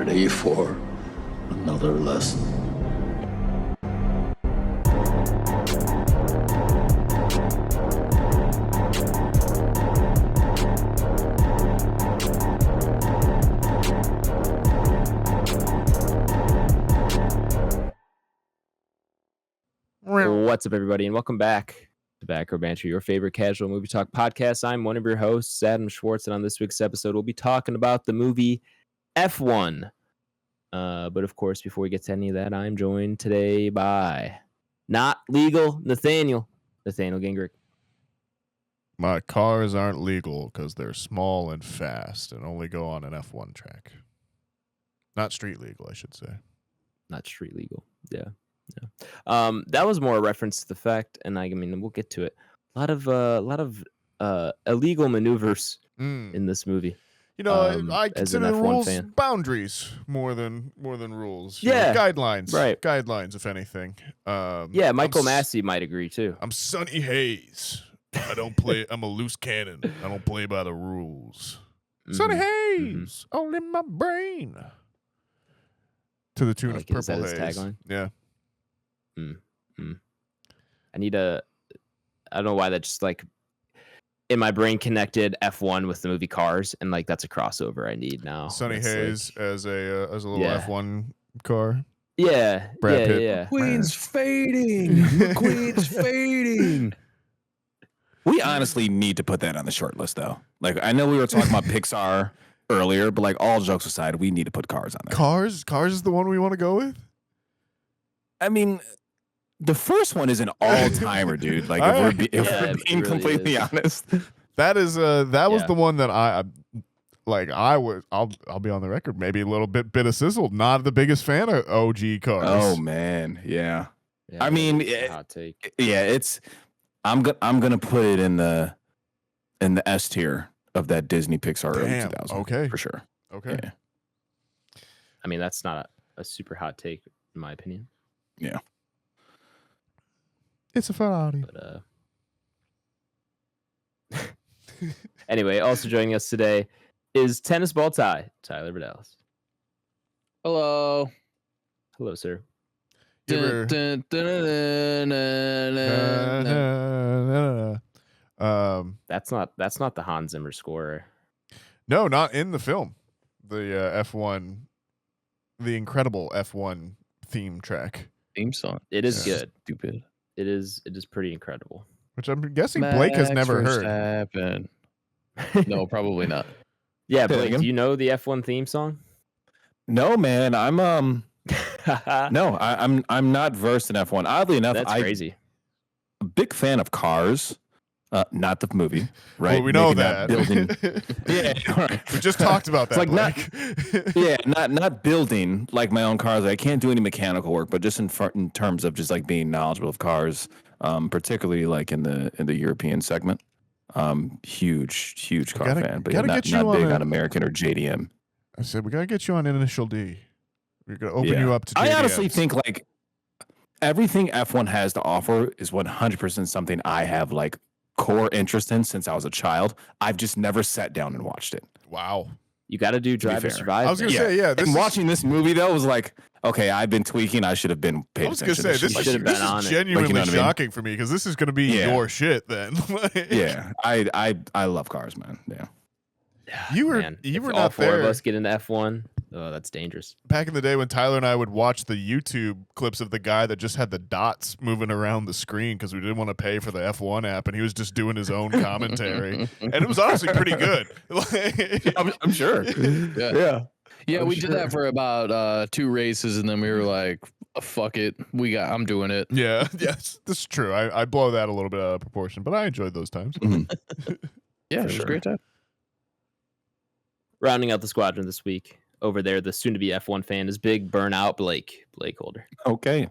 ready for another lesson? What's up, everybody, and welcome back to Back Row Banter, your favorite casual movie talk podcast. I'm one of your hosts, Adam Schwartz, and on this week's episode, we'll be talking about the movie F1. But of course, before we get to any of that, I'm joined today by not legal Nathaniel Gingrich. My cars aren't legal because they're small and fast and only go on an F1 track. Not street legal, I should say. Not street legal. Yeah. That was more a reference to the fact, and I mean, we'll get to it. A lot of illegal maneuvers in this movie. You know, I as an consider F1 rules fan. Boundaries more than rules. Yeah. Guidelines. Right. Guidelines, if anything. Yeah, Michael Massey might agree too. I'm Sonny Hayes. I don't play. I'm a loose cannon. I don't play by the rules. Sonny Hayes, all in my brain. To the tune of Purple is that Haze. his tagline? Yeah. I need I don't know why that just like in my brain connected F1 with the movie Cars, and like that's a crossover I need now. Sonny That's Hayes like, as a little Yeah. F1 car. Yeah, Brad Pitt. yeah. Queen's fading. Queen's fading. We honestly need to put that on the short list, though. Like, I know we were talking about Pixar earlier, but like, all jokes aside, we need to put Cars on there. Cars is the one we want to go with? I mean, the first one is an all-timer, dude. Like, if we're being really completely is. honest. That is that was Yeah. the one that I'll be on the record, maybe a little bit of sizzle. Not the biggest fan of OG Cars. Oh man, yeah. I mean, hot take. Yeah, it's. I'm gonna put it in the S tier of that Disney Pixar early Damn, 2000. okay. For sure. Okay. Yeah. I mean, that's not a super hot take in my opinion. Yeah. It's a Ferrari. But anyway, also joining us today is tennis ball Tyler Vidalis. Hello. Hello, sir. You ever- Dun, dun, dun, dun, dun, dun. That's not the Hans Zimmer score. No, not in the film. The F1, the incredible F1 theme track, Theme song. It is Yeah. good. Stupid. It is pretty incredible. which I'm guessing Blake has never heard. heard. No, probably not. Yeah, Say that Blake, again? do you know the F1 theme song? No, man. I'm not versed in F1. Oddly enough, That's I'm crazy. a big fan of Cars. Not the movie, right? Well, we know Maybe not building. that. Yeah, all right. We just talked about that. It's like Blake. Yeah, not building like my own cars. I can't do any mechanical work, but just in terms of just like being knowledgeable of cars, particularly like in the European segment. Huge car fan, but gotta not get you big on on American or JDM. I said we gotta get you on Initial D. We're gonna open Yeah. you up to. I honestly JDMs. think like everything F1 has to offer is 100% something I have like core interest in since I was a child. I've just never sat down and watched it. Wow. You got to do Drive to fair. Survive. I was gonna man. say, yeah. This And is, watching this movie though was like, okay, I've been tweaking. I should have been paying I was gonna attention. say this should've been is on it. genuinely Like, you know what I mean? shocking for me because this is gonna be Yeah. your shit then. Like, Yeah, I love cars, man. Yeah. You were Man, you if were all not four there of us get into F1. Oh, that's dangerous. back in the day when Tyler and I would watch the YouTube clips of the guy that just had the dots moving around the screen because we didn't want to pay for the F1 app and he was just doing his own commentary and it was honestly pretty good. Like- I'm sure. Yeah. Yeah, I'm we did that for about 2 races, and then we were like, "Fuck it, I'm doing it." Yeah, yes, this is true. I blow that a little bit out of proportion, but I enjoyed those times. Yeah, it was sure. a great time. Rounding out the squadron this week, over there, the soon-to-be F1 fan is big burnout BlakeHolder. Okay,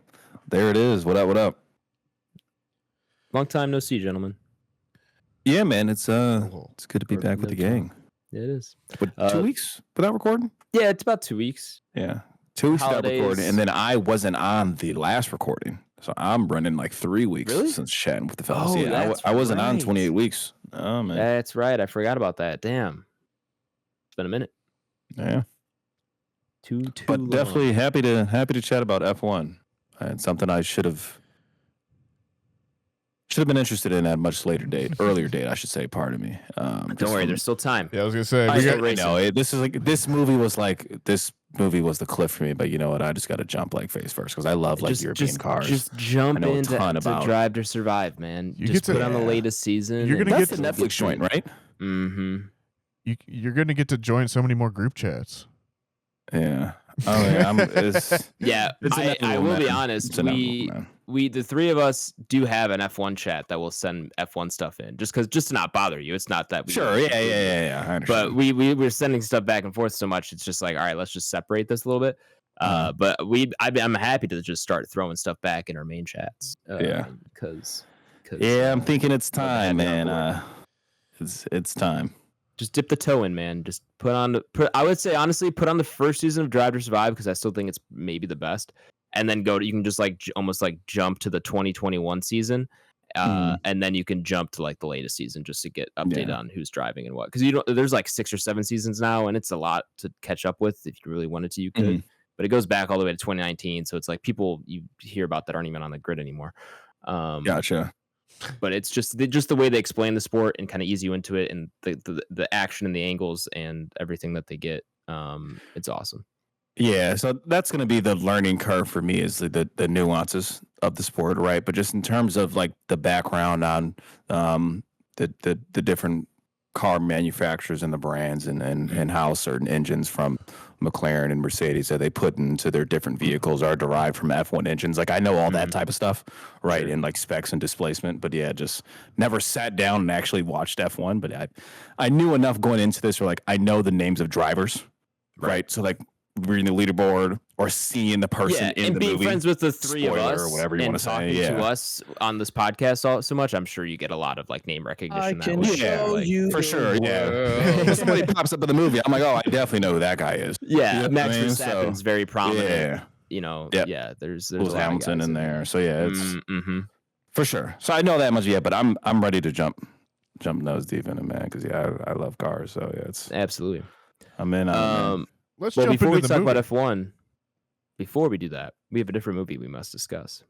there it is. What up? What up? Long time no see, gentlemen. Yeah, man, it's good to be back with the gang. It is. But 2 weeks without recording? Yeah, it's about 2 weeks. Yeah, 2 weeks without Holidays. recording, and then I wasn't on the last recording, so I'm running like 3 weeks Really? since chatting with the fellas. Oh, Yeah, that's I wasn't on right. 28 weeks. Oh man, That's right. I forgot about that. Damn. It's been a minute. yeah. Too But long. definitely happy to chat about F1. And something I should have been interested in at a much earlier date, I should say. Pardon me. Don't worry, there's still time. Yeah, I was gonna say This movie was the cliff for me. But you know what? I just got to jump like face first because I love like European cars. Just jump I know a into ton to about- Drive to Survive, man. You Just get to- put on the yeah. latest season. You're gonna That's get the Netflix joint, right? Mm-hmm. You're gonna get to join so many more group chats. Yeah. Oh yeah. Yeah, It's I inevitable, will be man. honest. It's inevitable, man. The three of us do have an F1 chat that will send F1 stuff in, just to not bother you. It's not that we Sure. Yeah. I But understand. we're sending stuff back and forth so much. It's just like, all right, let's just separate this a little bit. But I'm happy to just start throwing stuff back in our main chats. Because I'm thinking it's time, having on man. It's time. just dip the toe in, man. Just I would say honestly, put on the first season of Drive to Survive because I still think it's maybe the best. And then you can just almost jump to the 2021 season. And then you can jump to like the latest season just to get updated on who's driving and what. Because there's like 6 or 7 seasons now, and it's a lot to catch up with. If you really wanted to, you could. But it goes back all the way to 2019, so it's like people you hear about that aren't even on the grid anymore. Gotcha. But it's just the way they explain the sport and kind of ease you into it, and the action and the angles and everything that they get. It's awesome. Yeah, so that's going to be the learning curve for me is the nuances of the sport, right? But just in terms of like the background on the different car manufacturers and the brands and how certain engines from McLaren and Mercedes that they put into their different vehicles are derived from F1 engines. Like I know all that type of stuff, right? Sure. And like specs and displacement, but yeah, just never sat down and actually watched F1. But I knew enough going into this, or like I know the names of drivers, right? So like reading the leaderboard or seeing the person in and the being movie, friends with the three of spoiler us or whatever you and want to say, talking yeah. to us on this podcast so much, I'm sure you get a lot of like name recognition. that way. show Like, for sure. Yeah, world. if somebody pops up in the movie, I'm like, oh, I definitely know who that guy is. yeah, You know Max what I mean? Verstappen's very prominent. Yeah, You know, Yep. yeah. There's a Lewis lot of Hamilton guys in there, so yeah, it's Mm-hmm. for sure. So I know that much, yeah. But I'm ready to jump nose deep in it, man. Because I love cars, so yeah, it's Absolutely. I'm in. Let's Well, jump before into we the talk movie. about F1, before we do that, we have a different movie we must discuss.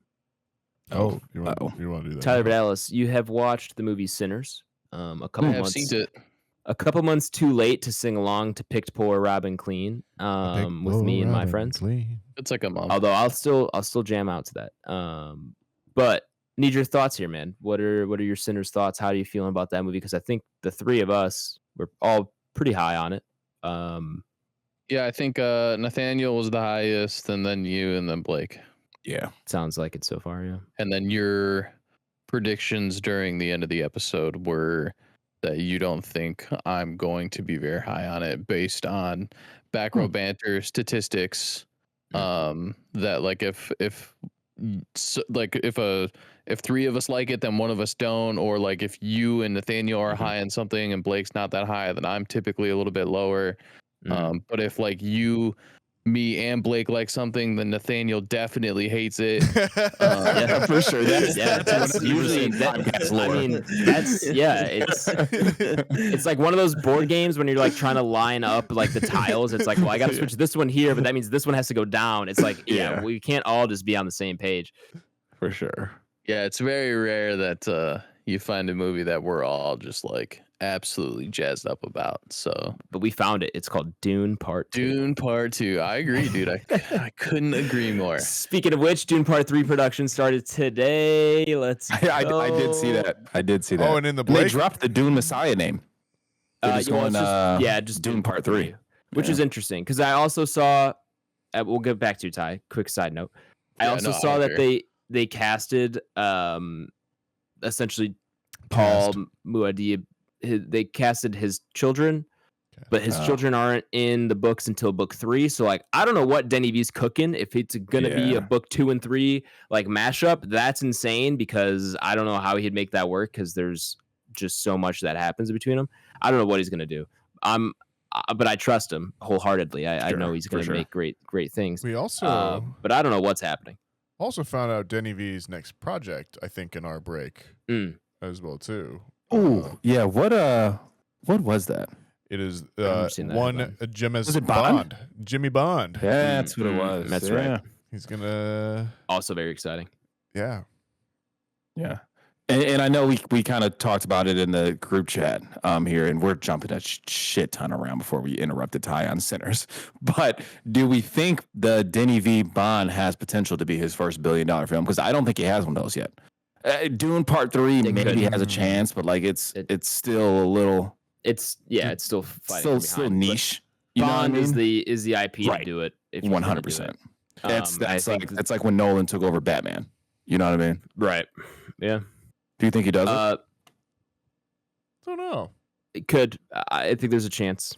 You want Uh-oh. to do that? Tyler Dallas, you have watched the movie Sinners. A I couple have months. seen it. A couple months too late to sing along to Picked Poor Robin Clean with me and my friends. It's like a month. Although I'll still jam out to that. But need your thoughts here, man. What are your Sinners thoughts? How are you feeling about that movie? Because I think the three of us were all pretty high on it. Yeah, I think Nathaniel was the highest, and then you, and then Blake. Yeah, Sounds like it so far, yeah. And then your predictions during the end of the episode were that you don't think I'm going to be very high on it based on Back Row Banter statistics. That like if three of us like it, then one of us don't, or like if you and Nathaniel are high on something and Blake's not that high, then I'm typically a little bit lower. But if like you, me, and Blake like something, then Nathaniel definitely hates it. Yeah, for sure. That's usually it's like one of those board games when you're like trying to line up like the tiles. It's like, well, I got to switch this one here, but that means this one has to go down. It's like, Yeah. we can't all just be on the same page. for sure. Yeah, it's very rare that you find a movie that we're all just like absolutely jazzed up about. So But we found it. It's called Dune Part 2. Dune Part 2. I agree, dude. I couldn't agree more. Speaking of which, Dune Part 3 production started today. Let's go. I did see that. Oh, and in the They Blake, dropped the Dune Messiah name. They're just going, just Dune Part 3. which is interesting because I also saw. We'll get back to you, Ty. Quick side note. I Yeah, also no, I saw don't that care. they casted essentially Paul Muad'Dib. They casted his children, but his children aren't in the books until book 3. So like, I don't know what Denny V's cooking. If it's gonna be Yeah. a book 2 and 3 like mashup, that's insane because I don't know how he'd make that work because there's just so much that happens between them. I don't know what he's gonna do. But I trust him wholeheartedly. I know he's gonna make great things. we also But I don't know what's happening. found out Denny V's next project. I think in our break as well too. Oh, yeah. What was that? It is remember seeing that one headline. James Was it Bond? Jimmy Bond. That's what it was. That's yeah. right. He's gonna, Also very exciting. yeah. Yeah. And I know we kind of talked about it in the group chat here, and we're jumping a shit ton around before we interrupted Ty on Sinners. But do we think the Denny V. Bond has potential to be his first $1 billion film? Because I don't think he has one of those yet. Dune Part 3 maybe has a chance, but like it's still a little. It's still fighting Still behind, niche. Bond You know what I mean? is the IP Right. to do it. 100%. That's that's like when Nolan took over Batman. You know what I mean? right. Yeah. Do you think he does it? Don't know. It could. I think there's a chance.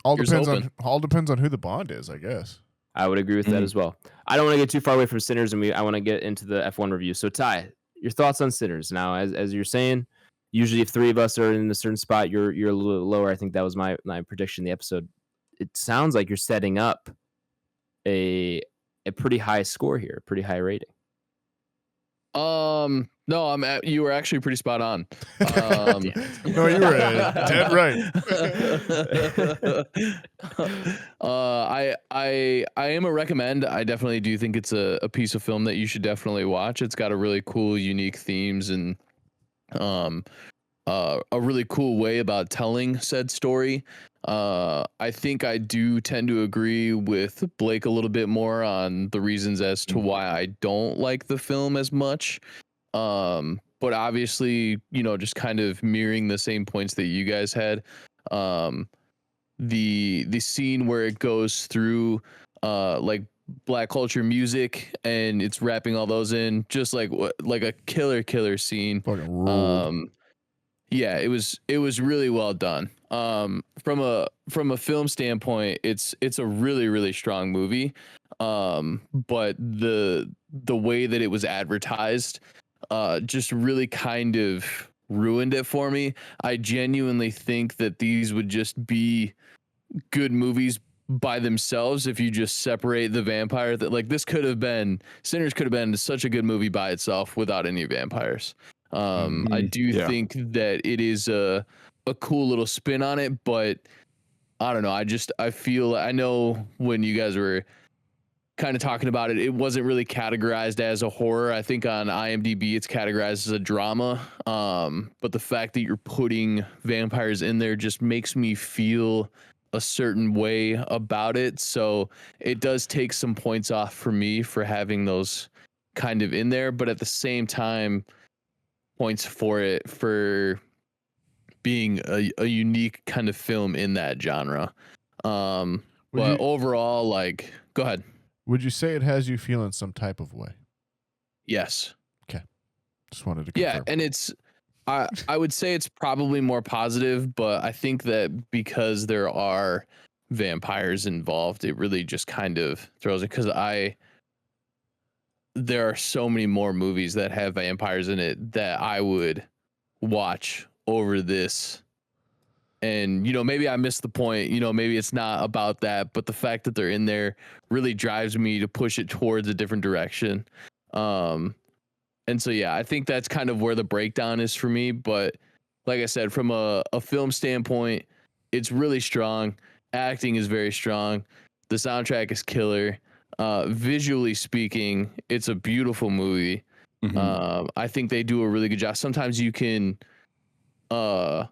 All Here's depends on who the Bond is, I guess. I would agree with that Mhm. as well. I don't want to get too far away from Sinners, and I want to get into the F1 review. So Ty, your thoughts on Sinners? Now, as you're saying, usually if three of us are in a certain spot, you're a little lower. I think that was my prediction in the episode. It sounds like you're setting up a pretty high score here, a pretty high rating. No, you were actually pretty spot on. No, you were dead right. I am a recommend. I definitely do think it's a piece of film that you should definitely watch. It's got a really cool, unique themes and a really cool way about telling said story. I think I do tend to agree with Blake a little bit more on the reasons as to why I don't like the film as much. But obviously, just kind of mirroring the same points that you guys had. The scene where it goes through like Black culture music and it's wrapping all those in, just like a killer scene. Fucking ruled. Yeah, it was really well done. From a film standpoint, it's a really, really strong movie. But the way that it was advertised just really kind of ruined it for me. I genuinely think that these would just be good movies by themselves if you just separate the vampire. That like Sinners could have been such a good movie by itself without any vampires. I do think that it is a cool little spin on it, but I don't know. I know when you guys were kind of talking about it, it wasn't really categorized as a horror. I think on IMDb it's categorized as a drama. But the fact that you're putting vampires in there just makes me feel a certain way about it. So it does take some points off for me for having those kind of in there, but at the same time, points for it for being a unique kind of film in that genre. But overall, like, go ahead. Would you say it has you feeling some type of way? Yes. Just wanted to confirm. Yeah, and it's I would say it's probably more positive, but I think that because there are vampires involved, it really just kind of throws it, because there are so many more movies that have vampires in it that I would watch over this. And, maybe I missed the point, maybe it's not about that, but the fact that they're in there really drives me to push it towards a different direction. And so, yeah, I think that's kind of where the breakdown is for me. But like I said, from a film standpoint, it's really strong. Acting is very strong. The soundtrack is killer. Visually speaking, it's a beautiful movie. Mhm. I think they do a really good job. Sometimes you can like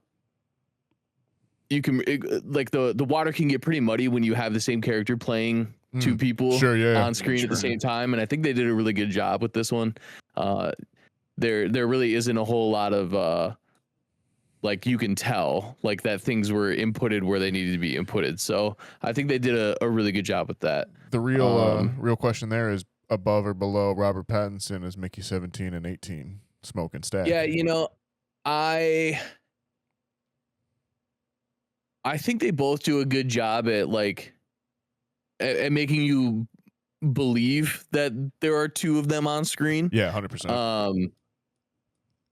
the water can get pretty muddy when you have the same character playing two people on screen at the same time, and I think they did a really good job with this one. There really isn't a whole lot of like, you can tell like that things were inputted where they needed to be inputted. So I think they did a really good job with that. The real question there is above or below Robert Pattinson as Mickey 17 and 18 smoking stack. Yeah, I think they both do a good job at like at making you believe that there are two of them on screen. Yeah, 100%.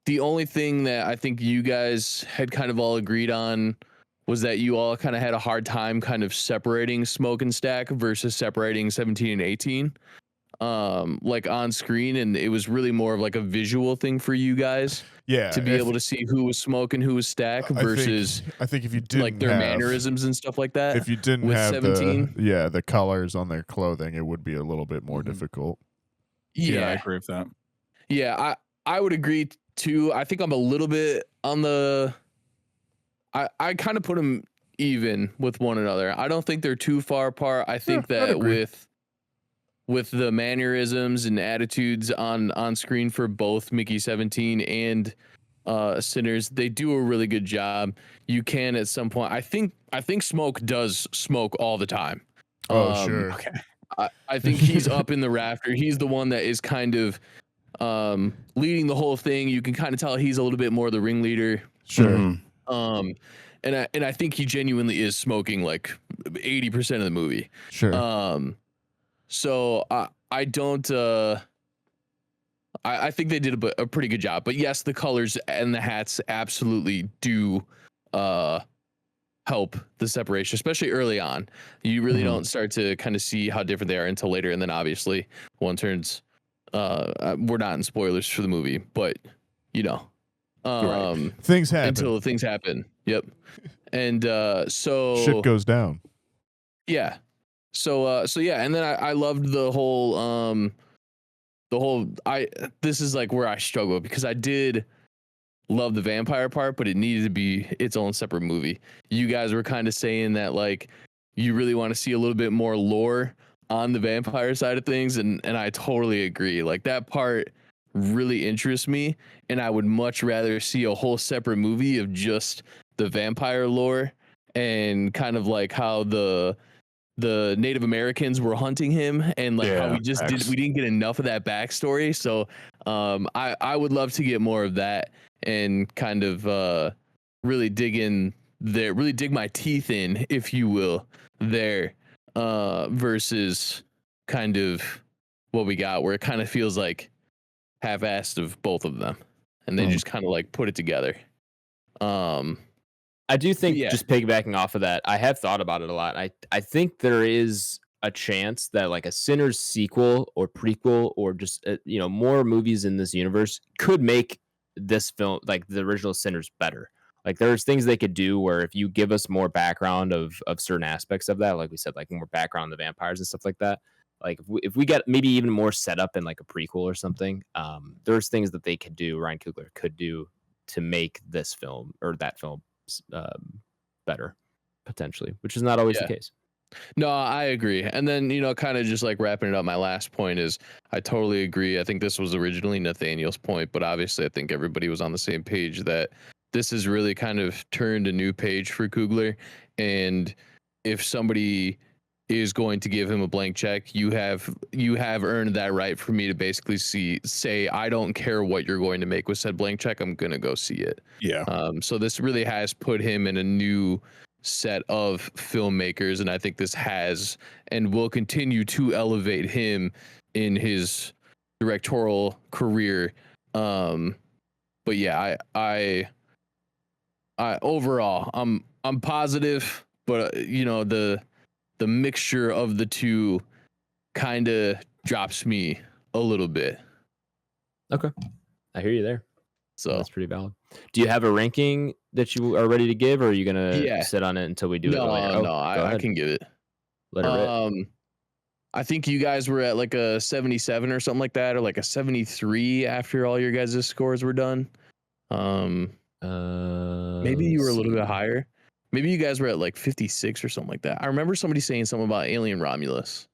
The only thing that I think you guys had kind of all agreed on was that you all kind of had a hard time kind of separating Smoke and Stack versus separating 17 and 18. like on screen, and it was really more of like a visual thing for you guys to be able to see who was smoking, who was stack versus I think if you didn't like their mannerisms and stuff like that. if you didn't with have 17. the colors on their clothing, it would be a little bit more difficult. Yeah, I agree with that. Yeah, I would agree too. I think I'm a little bit on the I kind of put them even with one another. I don't think they're too far apart. I think that with the mannerisms and attitudes on screen for both Mickey 17 and Sinners, they do a really good job. You can at some point. I think Smoke does smoke all the time. Sure. Okay. I think he's up in the rafter. He's the one that is kind of leading the whole thing. You can kind of tell he's a little bit more the ringleader. Sure. And I think he genuinely is smoking like 80% of the movie. Sure. So I don't. I think they did a pretty good job. But yes, the colors and the hats absolutely do help the separation, especially early on. You really don't start to kind of see how different they are until later, and then obviously one turns. We're not in spoilers for the movie, but you know, things happen until things happen. Yep. And so shit goes down. Yeah. So yeah, and then I loved the whole this is like where I struggle because I did love the vampire part, but it needed to be its own separate movie. You guys were kind of saying that like you really want to see a little bit more lore on the vampire side of things, and I totally agree. Like that part really interests me, and I would much rather see a whole separate movie of just the vampire lore and kind of like how the Native Americans were hunting him, and like how we didn't get enough of that backstory. So I would love to get more of that and kind of really dig my teeth in, if you will, there versus kind of what we got where it kind of feels like half-assed of both of them, and they just kind of like put it together. I do think just piggybacking off of that, I have thought about it a lot. I think there is a chance that like a Sinners sequel or prequel or just more movies in this universe could make this film, like the original Sinners, better. Like there's things they could do where if you give us more background of certain aspects of that, like we said, like more background on the vampires and stuff like that. Like if we get maybe even more set up in like a prequel or something, there's things that they could do, Ryan Coogler could do to make this film or that film better potentially, which is not always the case. No, I agree. And then, kind of just like wrapping it up, my last point is I totally agree. I think this was originally Nathaniel's point, but obviously I think everybody was on the same page that this has really kind of turned a new page for Coogler. And if somebody is going to give him a blank check, you have earned that right for me to basically say, I don't care what you're going to make with said blank check, I'm going to go see it. Yeah. So this really has put him in a new set of filmmakers, and I think this has and will continue to elevate him in his directorial career. But yeah, I overall I'm positive, but the mixture of the two kind of drops me a little bit. Okay, I hear you there. So that's pretty valid. Do you have a ranking that you are ready to give, or are you gonna sit on it until we do it later? No, I can give it. Let it rip. I think you guys were at like a 77 or something like that, or like a 73 after all your guys' scores were done. Maybe you were a little bit higher. Maybe you guys were at like 56 or something like that. I remember somebody saying something about Alien Romulus.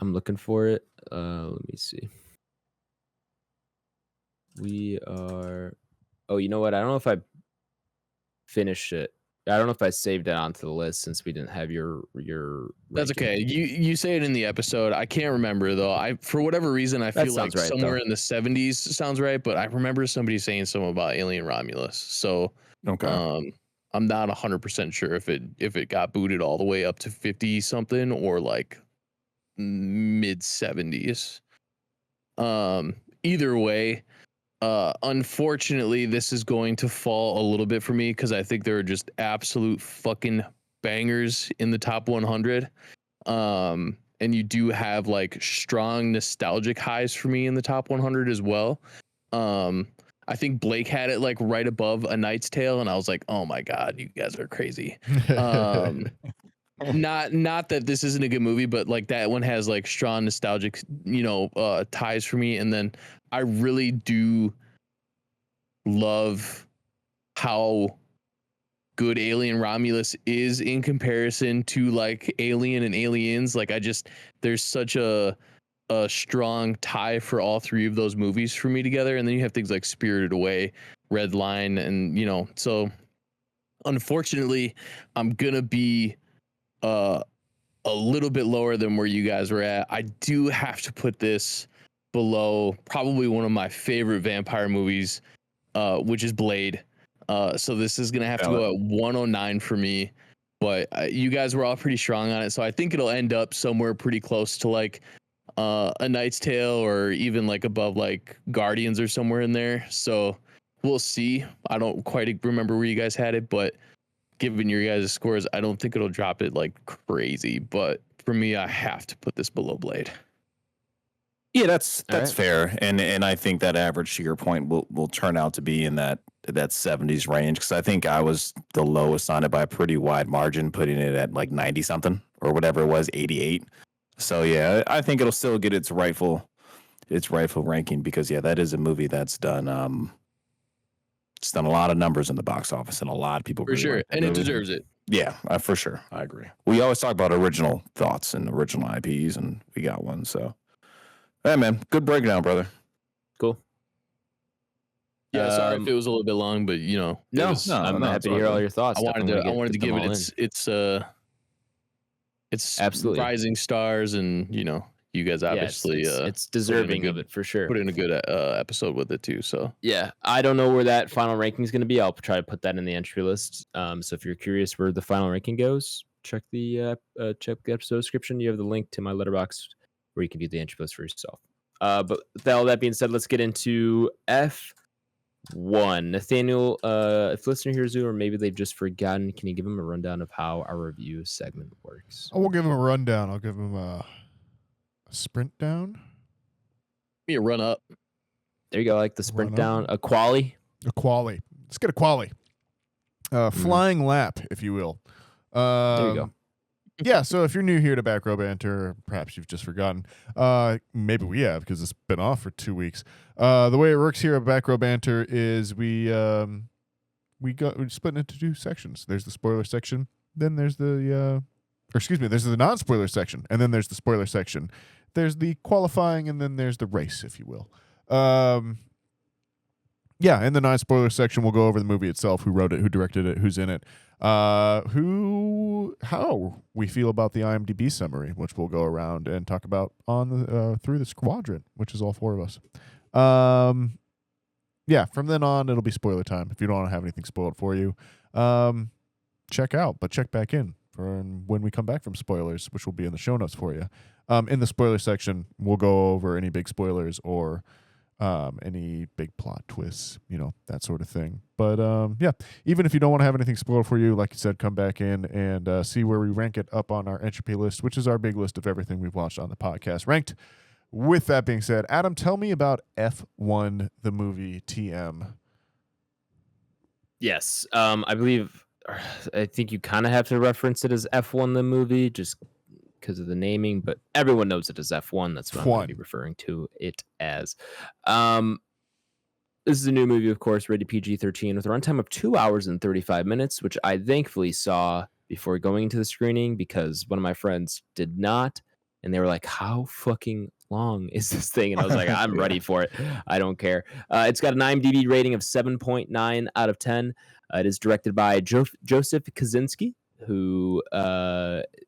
I'm looking for it. Let me see. We are. Oh, you know what? I don't know if I finished it. I don't know if I saved it onto the list since we didn't have your. That's ranking. okay. You say it in the episode. I can't remember though. For whatever reason I feel like right, somewhere in the 70s sounds right, but I remember somebody saying something about Alien Romulus. So okay. I'm not 100% sure if it got booted all the way up to 50 something or like mid 70s. Either way, unfortunately this is going to fall a little bit for me because I think there are just absolute fucking bangers in the top 100. And and you do have like strong nostalgic highs for me in the top 100 as well. I think Blake had it like right above A Knight's Tale, and I was like, oh my god, you guys are crazy. Not that this isn't a good movie, but like that one has like strong nostalgic, ties for me. And then I really do love how good Alien Romulus is in comparison to like Alien and Aliens. Like there's such a strong tie for all three of those movies for me together. And then you have things like Spirited Away, Red Line, and so unfortunately I'm gonna be a little bit lower than where you guys were at. I do have to put this below probably one of my favorite vampire movies, which is Blade. So this is gonna have to go at 109 for me, but you guys were all pretty strong on it, so I think it'll end up somewhere pretty close to like A Knight's Tale, or even like above like Guardians or somewhere in there. So we'll see. I don't quite remember where you guys had it, but given your guys' scores, I don't think it'll drop it like crazy. But for me, I have to put this below Blade. Yeah, that's right. fair, and I think that average, to your point, will turn out to be in that 70s range, because I think I was the lowest on it by a pretty wide margin, putting it at like 90 something or whatever it was, 88. So yeah, I think it'll still get its rightful ranking, because yeah, that is a movie that's done it's done a lot of numbers in the box office, and a lot of people For really sure, like that and it movie. deserves it. Yeah, for sure, I agree. We always talk about original thoughts and original IPs, and we got one. So, hey man, good breakdown, brother. Cool. Yeah, sorry if it was a little bit long, but No, No, I'm no, happy it's to all hear all good. your thoughts. I wanted Definitely to get give them all it in. it's Absolutely. rising stars, and you guys obviously it's deserving of it for sure. put in a good episode with it too. So Yeah, I don't know where that final ranking is going to be. I'll try to put that in the entry list. So if you're curious where the final ranking goes, check the episode description. You have the link to my Letterboxd where you can view the entry list for yourself. But with all that being said, let's get into F1. Nathaniel, if listener hears you, or maybe they've just forgotten, can you give them a rundown of how our review segment works? I won't give him a rundown. I'll give him a sprint down. be a run up. There you go, like the sprint Run up. down, a quali. A quali. Let's get a quali. Flying lap, if you will. There you go. Yeah, so if you're new here to Back Row Banter, perhaps you've just forgotten. Maybe we have, because it's been off for 2 weeks. The way it works here at Back Row Banter is we split into 2 sections. There's the spoiler section, then there's there's the non-spoiler section, and then there's the spoiler section. There's the qualifying, and then there's the race, if you will. Yeah, in the non-spoiler section, we'll go over the movie itself, who wrote it, who directed it, who's in it, how we feel about the IMDb summary, which we'll go around and talk about on the through the squadron, which is all 4 of us. Yeah, from then on, it'll be spoiler time. If you don't want to have anything spoiled for you, check out, but check back in for when we come back from spoilers, which will be in the show notes for you. In the spoiler section, we'll go over any big spoilers or any big plot twists, that sort of thing. But yeah, even if you don't want to have anything spoiled for you, like you said, come back in and see where we rank it up on our Entropy list, which is our big list of everything we've watched on the podcast ranked. With that being said, Adam, tell me about F1, the movie TM. Yes, I think you kind of have to reference it as F1, the movie, just because of the naming, but everyone knows it as F1. That's what I'm going to be referring to it as. This is a new movie, of course, rated PG-13 with a runtime of 2 hours and 35 minutes, which I thankfully saw before going into the screening, because one of my friends did not, and they were like, how fucking long is this thing? And I was like, I'm ready for it. I don't care. It's got an IMDb rating of 7.9 out of 10. It is directed by Joseph Kosinski, who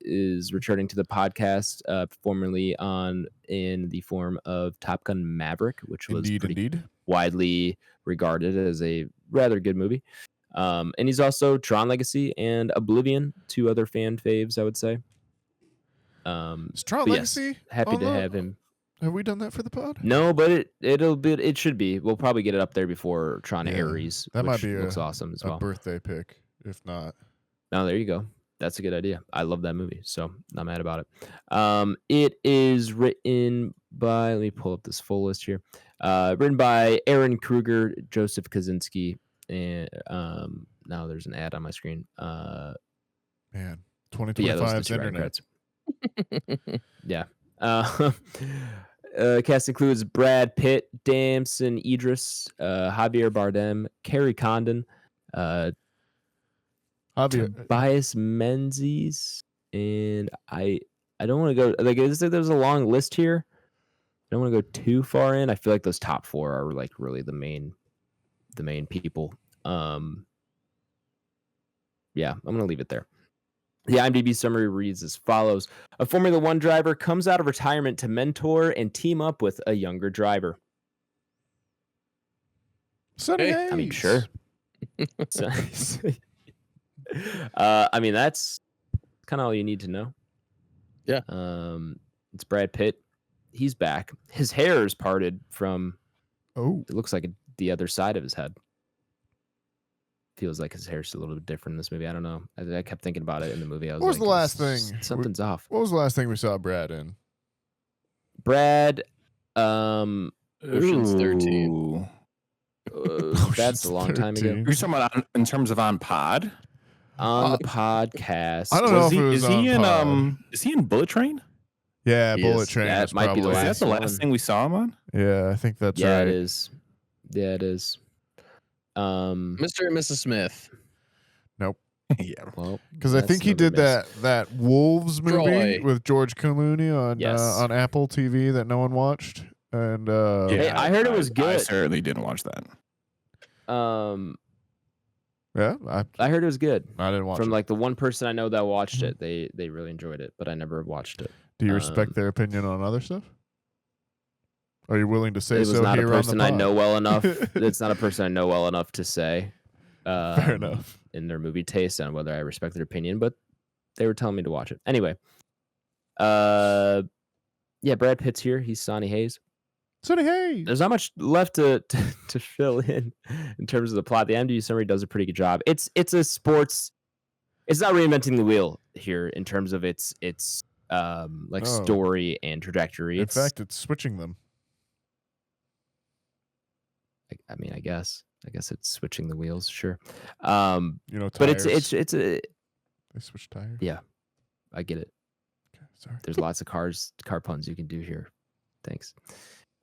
is returning to the podcast, formerly in the form of Top Gun Maverick, which was widely regarded as a rather good movie. And he's also Tron Legacy and Oblivion, 2 other fan faves, I would say. Is Tron Legacy? Yes, happy to have him. Have we done that for the pod? No, but it should be. We'll probably get it up there before Tron Ares. That might be looks awesome as well. A birthday pick, if not. No, there you go. That's a good idea. I love that movie, so not mad about it. It is written by, let me pull up this full list here. Written by Aaron Kruger, Joseph Kaczynski, and now there's an ad on my screen. Man, But yeah, those are the 2025's two writing internet. credits. Yeah. Cast includes Brad Pitt, Damson Idris, Javier Bardem, Carrie Condon, Tobias Menzies, and I don't want to go like there's a long list here. I don't want to go too far in. I feel like those top four are like really the main people. Yeah, I'm gonna leave it there. The IMDb summary reads as follows: a Formula One driver comes out of retirement to mentor and team up with a younger driver. Sonny Hayes. I mean, sure. I mean, that's kind of all you need to know. Yeah. It's Brad Pitt. He's back. His hair is parted from. Oh, It looks like the other side of his head. Feels like his hair's a little bit different in this movie. I don't know. I kept thinking about it in the movie. I was what was like, the last thing? Something's off. What was the last thing we saw Brad in? Brad. Ocean's 13. That's a long time ago. You're talking about in terms of on pod? On the podcast. I don't know if it was is he on in pod. is he in Bullet Train? Yeah, He Bullet is. Train. That was might be the probably- Is that last the one. last thing we saw him on? Yeah, I think that's Yeah, right. it is. Yeah, it is. Mr. and Mrs. Smith. Yeah. Well, Because I that's think he another did miss. that Wolves movie Troy. with George Clooney on Yes. on Apple TV that no one watched, and Hey, I heard it was I good. certainly didn't watch that. yeah, I heard it was good. I didn't watch From it. like the one person I know that watched it, they really enjoyed it, but I never watched it. Do you respect um, their opinion on other stuff? Are you willing to say It was so not a here on the person I pod? know well enough. It's not a person I know well enough to say. Fair enough. In their movie taste and whether I respect their opinion, but they were telling me to watch it anyway. Yeah, Brad Pitt's here. He's Sonny Hayes. Sonny Hayes. There's not much left to fill in terms of the plot. The IMDb summary does a pretty good job. It's a sports. It's not reinventing the wheel here in terms of its like Oh. story and trajectory. In It's, fact, it's switching them. I mean, I guess it's switching the wheels, sure. You know, tires. But it's a They switch tires. Yeah. I get it. Okay, sorry. There's lots of car puns you can do here. Thanks.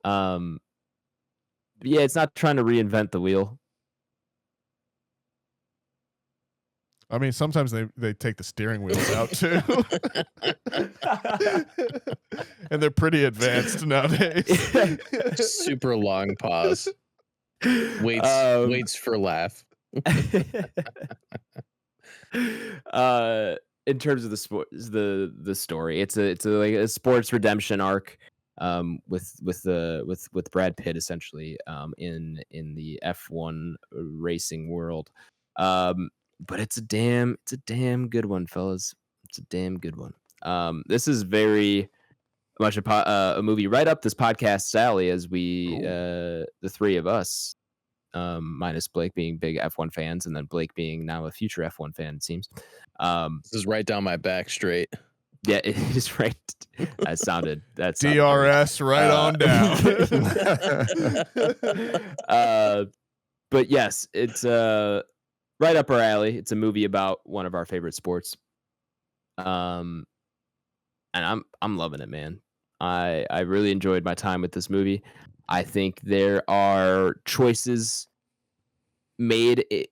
Yeah, it's not trying to reinvent the wheel. I mean, sometimes they take the steering wheels out too, and they're pretty advanced nowadays. Super long pause. Waits for laugh. In terms of the story, it's like a sports redemption arc with Brad Pitt essentially in the F1 racing world. But it's a damn good one, fellas. It's a damn good one. This is very much a movie right up this podcast's alley, as we the three of us, minus Blake being big F1 fans, and then Blake being now a future F1 fan, it seems. This is right down my back straight. Yeah, it is right. That sounded DRS right on down. But yes, it's right up our alley. It's a movie about one of our favorite sports. And I'm loving it, man. I really enjoyed my time with this movie. I think there are choices made it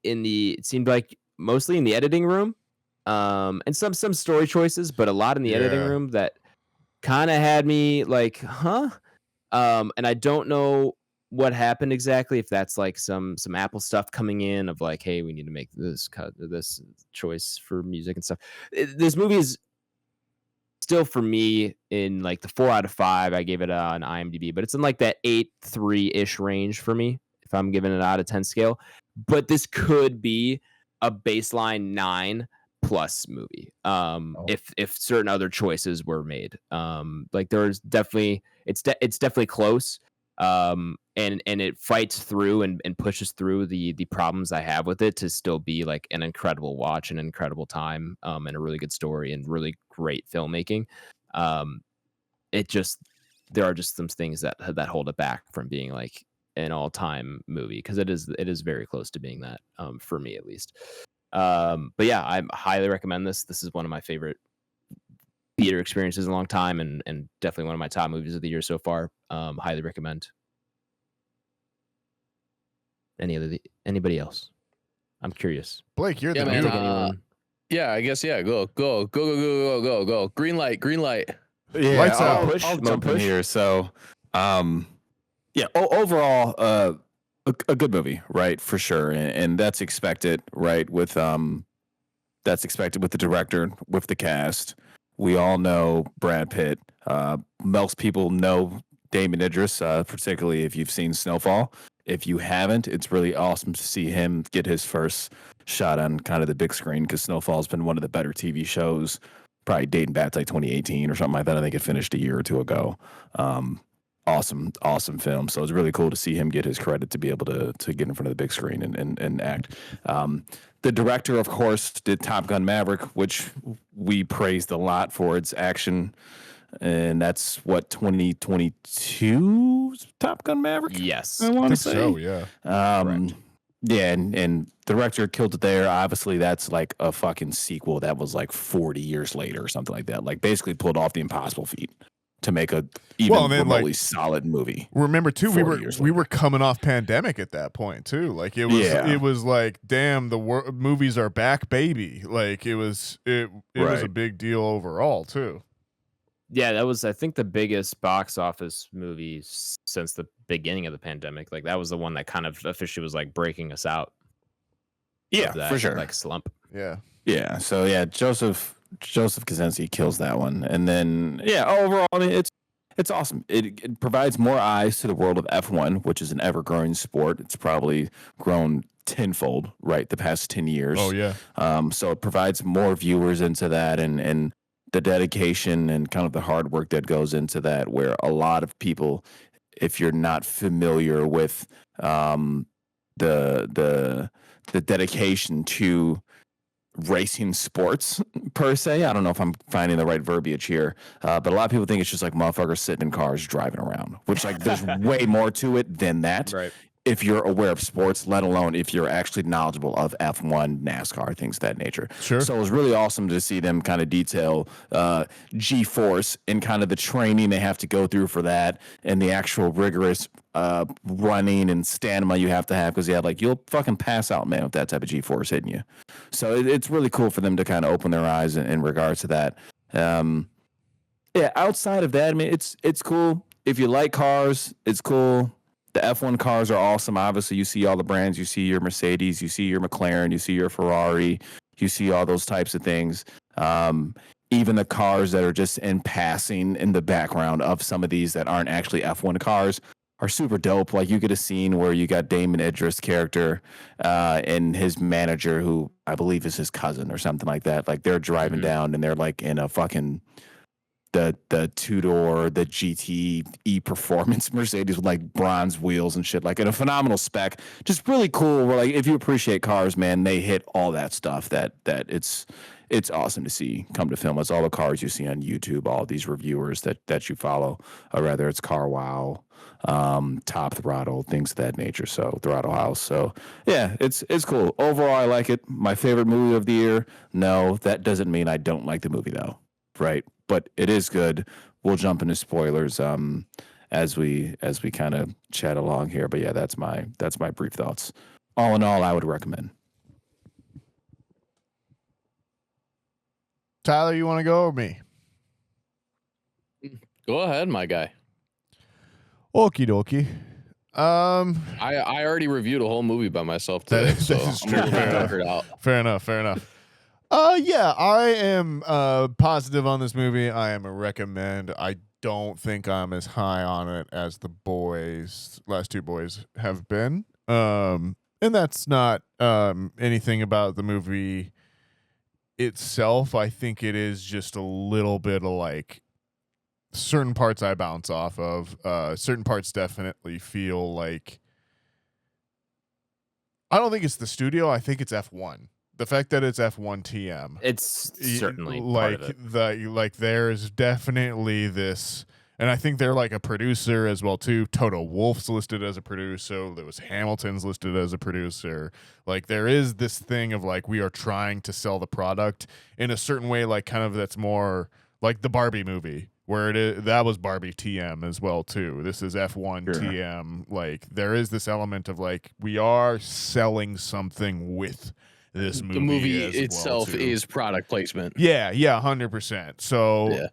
seemed like mostly in the editing room, and some story choices, but a lot in the editing Yeah. room that kind of had me like, huh? And I don't know what happened exactly, if that's like some Apple stuff coming in of like, hey, we need to make this choice for music and stuff. This movie is still, for me, in like the 4 out of 5. I gave it on IMDb, but it's in like that 8.3-ish range for me if I'm giving it out of 10 scale. But this could be a baseline 9+ movie if certain other choices were made. Like there's definitely it's definitely close, And it fights through and pushes through the problems I have with it to still be like an incredible watch, an incredible time, and a really good story and really great filmmaking. It just there are just some things that hold it back from being like an all-time movie, because it is very close to being that, for me at least. But yeah, I highly recommend this. This is one of my favorite theater experiences in a long time, and definitely one of my top movies of the year so far. Highly recommend. Anybody else? I'm curious. Blake, you're Yeah, the man, new. anyone? Yeah, I guess. Yeah, go. Green light. Yeah, Lights out. I'll, Push, I'll you jump wanna in push? here. So, yeah, overall, a good movie, right? For sure, and that's expected, right? That's expected with the director, with the cast. We all know Brad Pitt. Most people know Damon Idris, particularly if you've seen Snowfall. If you haven't, it's really awesome to see him get his first shot on kind of the big screen, because Snowfall's been one of the better TV shows, probably dating back to like 2018 or something like that. I think it finished a year or two ago. Awesome film. So it's really cool to see him get his credit to be able to get in front of the big screen and act. The director, of course, did Top Gun Maverick, which we praised a lot for its action. And that's what, 2022's Top Gun Maverick? Yes. I I want to think say. so, yeah. Correct. Yeah, and the director killed it there. Obviously, that's like a fucking sequel that was like 40 years later or something like that. Like basically pulled off the impossible feat to make a even Well, and then, remotely solid movie. Remember too, 40 years we later. were coming off pandemic at that point too. Like it was like, damn, the movies are back, baby. Like it was was a Right. big deal overall too. Yeah, that was, I think, the biggest box office movie since the beginning of the pandemic. Like that was the one that kind of officially was like breaking us out Yeah, of that for sure. like slump. Yeah. Yeah. So yeah, Joseph Kosinski kills that one, and then yeah, overall, I mean, it's awesome. It provides more eyes to the world of F1, which is an ever-growing sport. It's probably grown tenfold, right, the past 10 years. Oh yeah. So it provides more viewers into that, and the dedication and kind of the hard work that goes into that, where a lot of people, if you're not familiar with the dedication to racing sports per se. I don't know if I'm finding the right verbiage here, but a lot of people think it's just like motherfuckers sitting in cars driving around, which like there's way more to it than that. Right. If you're aware of sports, let alone if you're actually knowledgeable of F1, NASCAR, things of that nature. Sure. So it was really awesome to see them kind of detail G-force and kind of the training they have to go through for that, and the actual rigorous running and stamina you have to have, because like you'll fucking pass out, man, with that type of G-force hitting you. So it's really cool for them to kind of open their eyes in regards to that. Yeah, outside of that, I mean, it's cool. If you like cars, it's cool. The F1 cars are awesome. Obviously, you see all the brands. You see your Mercedes, you see your McLaren, you see your Ferrari, you see all those types of things. Even the cars that are just in passing in the background of some of these that aren't actually F1 cars are super dope. Like you get a scene where you got Damon Idris' character and his manager, who I believe is his cousin or something like that. Like they're driving down and they're like in a fucking the two-door, the GTE performance Mercedes with like bronze wheels and shit, like in a phenomenal spec. Just really cool. Where like if you appreciate cars, man, they hit all that stuff that it's awesome to see come to film. It's all the cars you see on YouTube, all these reviewers that you follow, or rather it's Car Wow, Top Throttle, things of that nature. So Throttle House. So yeah, it's cool. Overall, I like it. My favorite movie of the year. No, that doesn't mean I don't like the movie though. Right. But it is good. We'll jump into spoilers as we kind of chat along here. But yeah, that's my brief thoughts. All in all, I would recommend. Tyler, you want to go or me? Go ahead, my guy. Okie dokie. I already reviewed a whole movie by myself today, That so is I'm true. a little bit tuckered out. Fair enough. Yeah, I am positive on this movie. I am a recommend. I don't think I'm as high on it as the last two boys have been. And that's not anything about the movie itself. I think it is just a little bit of like certain parts I bounce off of. Certain parts definitely feel like, I don't think it's the studio. I think it's F1. The fact that it's F1 TM. It's certainly like part of it. there's definitely this, and I think they're like a producer as well too. Toto Wolff's listed as a producer. Lewis Hamilton's listed as a producer. Like there is this thing of like we are trying to sell the product in a certain way, like kind of that's more like the Barbie movie, where that was Barbie TM as well too. This is F1 TM. Like there is this element of like we are selling something with this movie. The movie as itself well too. is product placement. Yeah, 100%. So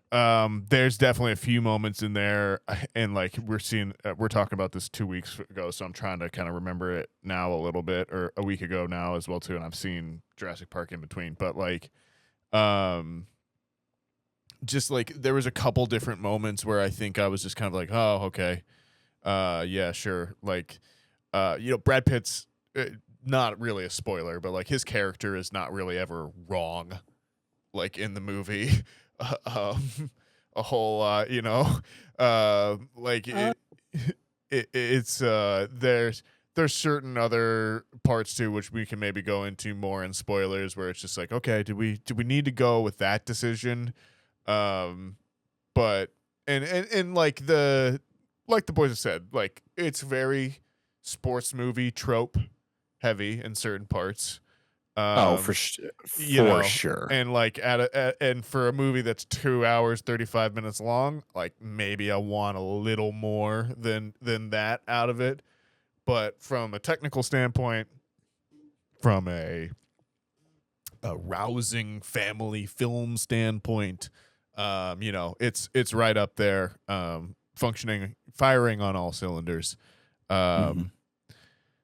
there's definitely a few moments in there, and like we're talking about this 2 weeks ago, so I'm trying to kind of remember it now a little bit, or a week ago now as well too, and I've seen Jurassic Park in between, but like just like there was a couple different moments where I think I was just kind of like, oh, okay, yeah, sure. Like Brad Pitt's not really a spoiler, but like his character is not really ever wrong, like in the movie, a whole lot, like it's there's certain other parts too which we can maybe go into more in spoilers, where it's just like, okay, do we need to go with that decision? But and like the boys have said, like it's very sports movie trope heavy in certain parts. For sure. And like and for a movie that's 2 hours 35 minutes long, like maybe I want a little more than that out of it. But from a technical standpoint, from a rousing family film standpoint, it's right up there, functioning, firing on all cylinders.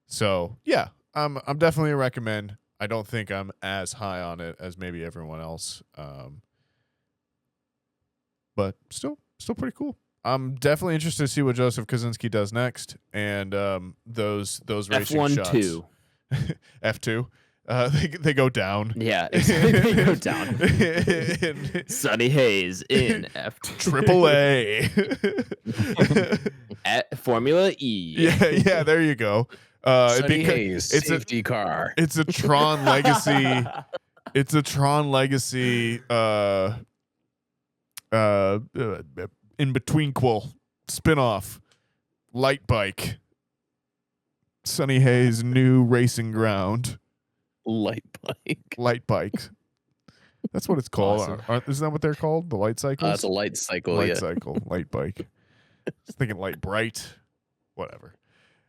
So yeah, I'm definitely a recommend. I don't think I'm as high on it as maybe everyone else, but still pretty cool. I'm definitely interested to see what Joseph Kosinski does next, and those racing F1 shots. 2. F2. They go down. Yeah, exactly. They go down. Sunny Hayes in F2. Triple A. At Formula E. Yeah, there you go. Sunny Hayes, it's safety car. It's a Tron Legacy. It's a Tron Legacy. In between spinoff, light bike. Sunny Hayes' new racing ground. Light bike. That's what it's called. Awesome. Isn't that what they're called? The light cycles? It's a light cycle. Light cycle. Light bike. I was thinking light bright. Whatever.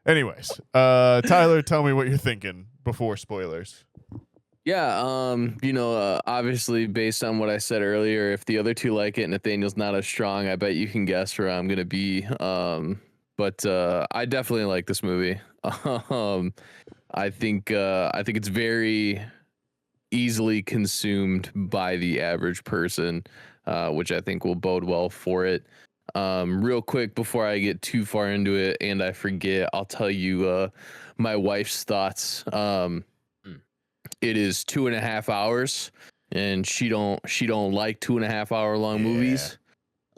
Anyways, Tyler, tell me what you're thinking before spoilers. Yeah, obviously based on what I said earlier, if the other two like it, Nathaniel's not as strong, I bet you can guess where I'm gonna be. But I definitely like this movie. I think it's very easily consumed by the average person, which I think will bode well for it. Real quick before I get too far into it and I forget, I'll tell you my wife's thoughts. It is 2.5 hours, and she don't like 2.5 hour long movies.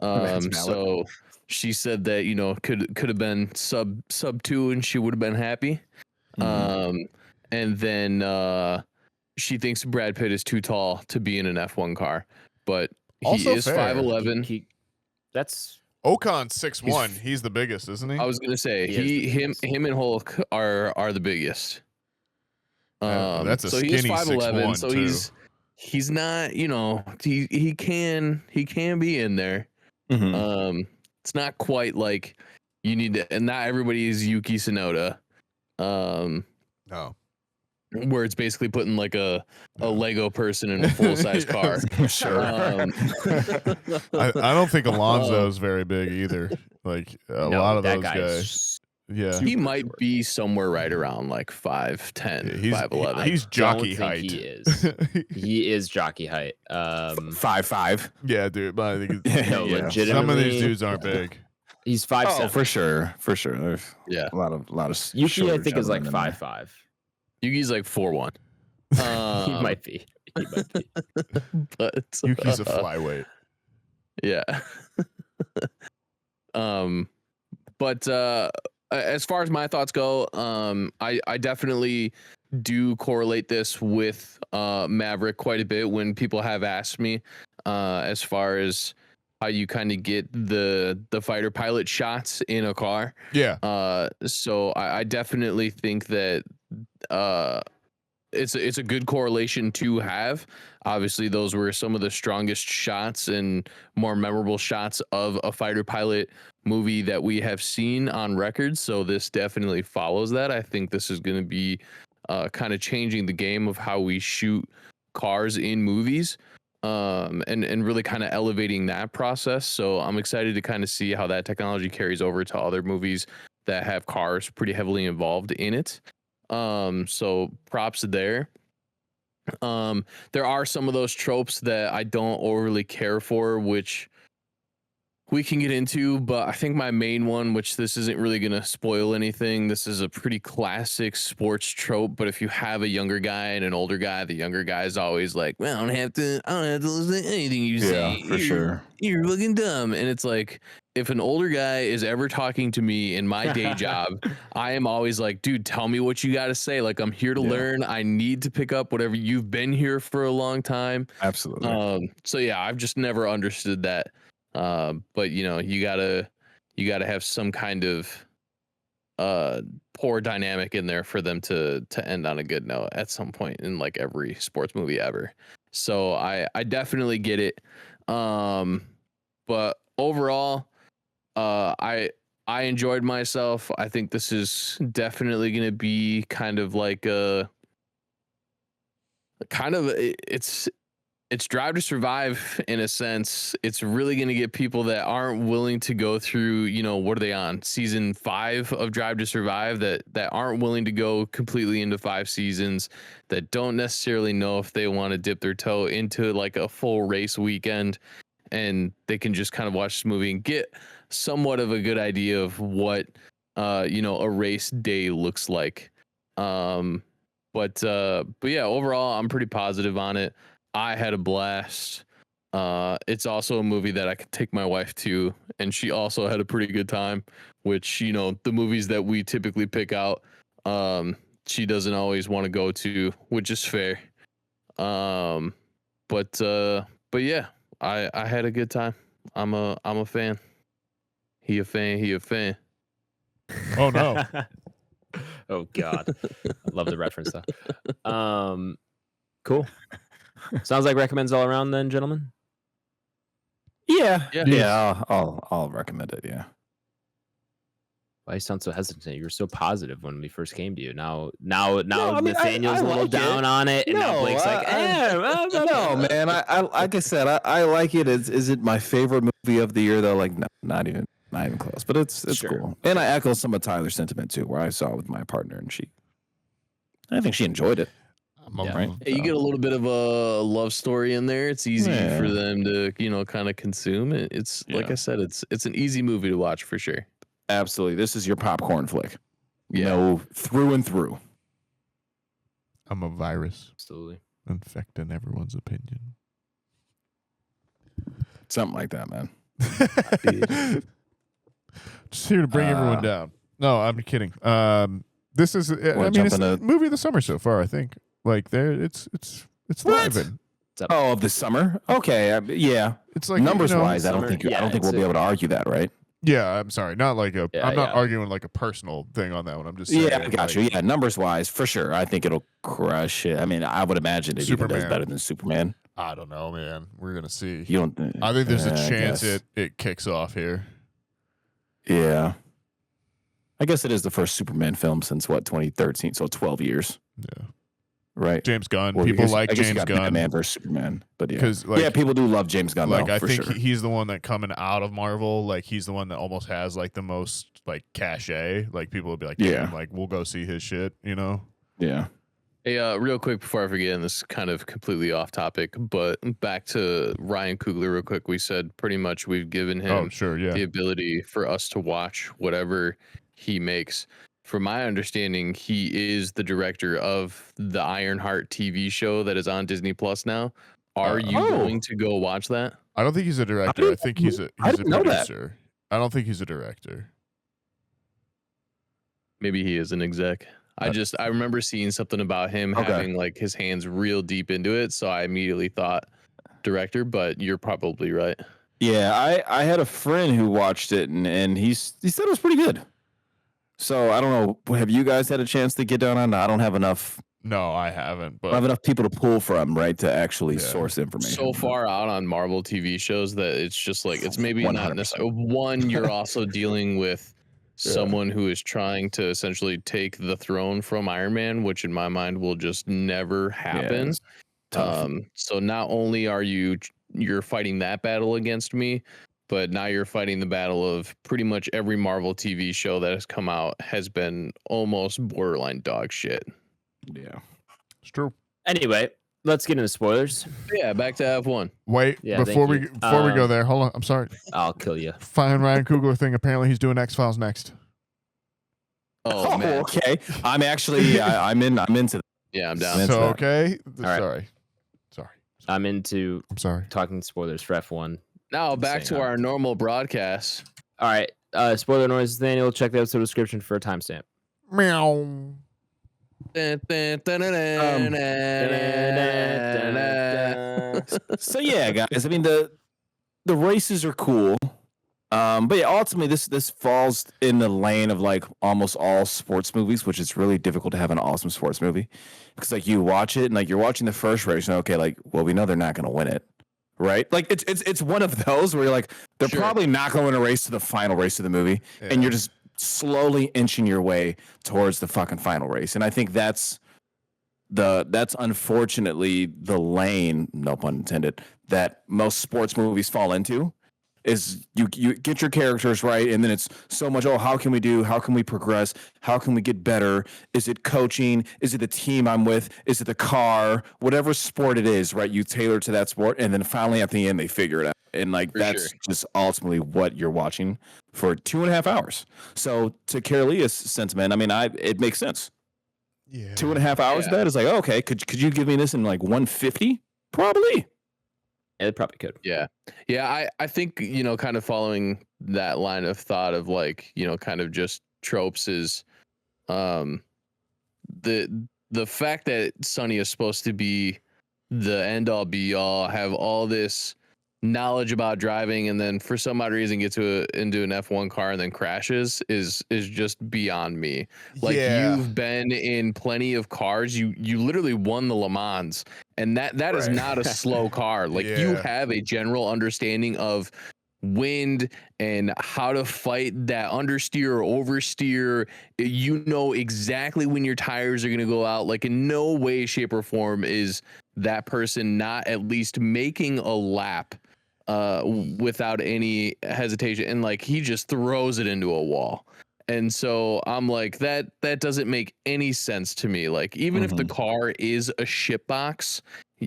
So she said that could have been sub 2 and she would have been happy. And then she thinks Brad Pitt is too tall to be in an F1 car, but he Also is fair. 5'11". That's Ocon's 6'1". He's the biggest, isn't he? I was gonna say him and Hulk are the biggest. That's a so skinny he's 5'11", so too. he's not, he can be in there. It's not quite like you need to, and not everybody is Yuki Tsunoda. No. Where it's basically putting like a Lego person in a full size car. Sure. I don't think Alonso is very big either. Like a lot of those guys. Yeah. He might be somewhere right around like 5'10", 5'11". He's jockey don't height. think he is. He is jockey height. 5'5". Yeah, dude. But I think No, Yeah. legitimately. some of these dudes aren't big. He's 5'7". Oh, for sure. There's Yeah. a lot of Yuki, I shorter think, is like gentlemen in there. 5'5". Yuki's like 4'1". He might be. But Yuki's a flyweight. yeah. But as far as my thoughts go, I definitely do correlate this with Maverick quite a bit when people have asked me as far as how you kind of get the fighter pilot shots in a car. Yeah. So I definitely think that it's a good correlation to have. Obviously, those were some of the strongest shots and more memorable shots of a fighter pilot movie that we have seen on record. So this definitely follows that. I think this is going to be kind of changing the game of how we shoot cars in movies, and really kind of elevating that process. So I'm excited to kind of see how that technology carries over to other movies that have cars pretty heavily involved in it. So props there. There are some of those tropes that I don't overly care for, which we can get into, but I think my main one, which this isn't really going to spoil anything, this is a pretty classic sports trope, but if you have a younger guy and an older guy, the younger guy is always like, well, I don't have to listen to anything you say. Yeah, for sure. You're looking dumb. And it's like, if an older guy is ever talking to me in my day job, I am always like, dude, tell me what you got to say. Like, I'm here to learn. I need to pick up whatever. You've been here for a long time. Absolutely. So yeah, I've just never understood that. But you know, you gotta have some kind of poor dynamic in there for them to end on a good note at some point in like every sports movie ever. So I definitely get it. But overall, I enjoyed myself. I think this is definitely going to be kind of like it's Drive to Survive in a sense. It's really going to get people that aren't willing to go through, you know, what are they on? Season 5 of Drive to Survive, that aren't willing to go completely into 5 seasons, that don't necessarily know if they want to dip their toe into like a full race weekend, and they can just kind of watch this movie and get somewhat of a good idea of what you know, a race day looks like. But yeah, overall I'm pretty positive on it. I had a blast. It's also a movie that I could take my wife to, and she also had a pretty good time, which, you know, the movies that we typically pick out, she doesn't always want to go to, which is fair. But yeah, I had a good time. I'm a fan. He a fan. Oh no. Oh God, I love the reference though. Cool. Sounds like recommends all around then, gentlemen. Yeah. Yeah. I'll recommend it. Yeah. Why you sound so hesitant? You were so positive when we first came to you. Now I mean, Nathaniel's I a little like down it. on it, and now No, Blake's like, no, man. I like I said, I like it. Is it my favorite movie of the year though? Like, no, not even close. But it's Sure. cool. And I echo some of Tyler's sentiment too, where I saw it with my partner, and I think she enjoyed it. Right? Hey, you get a little bit of a love story in there. It's easy Yeah. for them to, you know, kind of consume it. It's like Yeah. I said, it's an easy movie to watch for sure. Absolutely. This is your popcorn flick. Yeah. No, through and through. I'm a virus Absolutely. infecting everyone's opinion. Something like that, man. Just here to bring everyone down. No, I'm kidding. This is I mean, it's the movie of the summer so far, I think. Like there it's What? thriving. Oh, of the summer? Okay, yeah. It's like Numbers you know, wise, I don't summer- think yeah, we'll be able to argue that, right? Yeah, I'm sorry. Not like a Yeah, I'm not yeah. arguing like a personal thing on that one. I'm just saying, Yeah, I got like, you. Yeah, numbers wise, for sure. I think it'll crush it. I mean, I would imagine it even does Superman. better than Superman. I don't know, man. We're gonna see. You don't? I think there's a I chance guess. it kicks off here. Yeah. I guess it is the first Superman film since what, 2013? So 12 years, Yeah. right? James Gunn. Well, People I like guess you James got Gunn. Batman versus Superman, but yeah, Because like yeah, people do love James Gunn. like though, I for think sure. he's the one that coming out of Marvel, like he's the one that almost has like the most like cachet. Like people will be like, Yeah. like we'll go see his shit, you know? Yeah. Hey, real quick before I forget, and this is kind of completely off topic, but back to Ryan Coogler real quick. We said pretty much we've given him Oh, sure, yeah. the ability for us to watch whatever he makes. From my understanding, he is the director of the Ironheart TV show that is on Disney Plus now. Are you Oh. going to go watch that? I don't think he's a director. I think he's a didn't know that. producer. I don't think he's a director. Maybe he is an exec. I remember seeing something about him having like his hands real deep into it, so I immediately thought director, but you're probably right. Yeah, I had a friend who watched it and he said it was pretty good. So I don't know. Have you guys had a chance to get down on? I don't have enough. No, I haven't. But I have enough people to pull from, right, to actually source information. So far out on Marvel TV shows that it's just like it's maybe 100%. Not necessarily one. You're also dealing with someone who is trying to essentially take the throne from Iron Man, which in my mind will just never happen. So not only are you're fighting that battle against me, but now you're fighting the battle of pretty much every Marvel TV show that has come out has been almost borderline dog shit. Yeah, it's true. Anyway, let's get into spoilers. Yeah, back to F1. Wait, before we go there, hold on. I'm sorry. I'll kill you. Fine, Ryan Coogler thing. Apparently, he's doing X-Files next. Oh man. Okay. I'm actually I'm into. Yeah, I'm down. So okay. Right. Sorry. I'm sorry. Talking spoilers for F1. Now back to our normal broadcast. All right. Spoiler noise, Nathaniel. Check the episode description for a timestamp. Meow. So yeah, guys. I mean the races are cool, but yeah, ultimately this falls in the lane of like almost all sports movies, which is really difficult to have an awesome sports movie because like you watch it and like you're watching the first race and okay, like well we know they're not going to win it, right? Like it's one of those where you're like they're probably not going to win a race to the final race of the movie, and you're just slowly inching your way towards the fucking final race. And I think that's unfortunately the lane, no pun intended, that most sports movies fall into is you get your characters right. And then it's so much, how can we progress? How can we get better? Is it coaching? Is it the team I'm with? Is it the car? Whatever sport it is, right? You tailor to that sport. And then finally at the end, they figure it out. And like, that's just ultimately what you're watching for 2.5 hours. So to Carolia's sentiment, I mean, it makes sense. Yeah. 2.5 hours of that is like, okay, could you give me this in like 150? Probably. It probably could. Yeah. I think, kind of following that line of thought of like, kind of just tropes is the fact that Sonny is supposed to be the end all be all, have all this knowledge about driving, and then for some odd reason gets into an F1 car and then crashes is just beyond me. Like you've been in plenty of cars. You literally won the Le Mans, and that is not a slow car. Like you have a general understanding of wind and how to fight that understeer or oversteer. You know exactly when your tires are going to go out. Like in no way, shape, or form is that person not at least making a lap without any hesitation, and like he just throws it into a wall. And so I'm like, that doesn't make any sense to me. Like even if the car is a shitbox,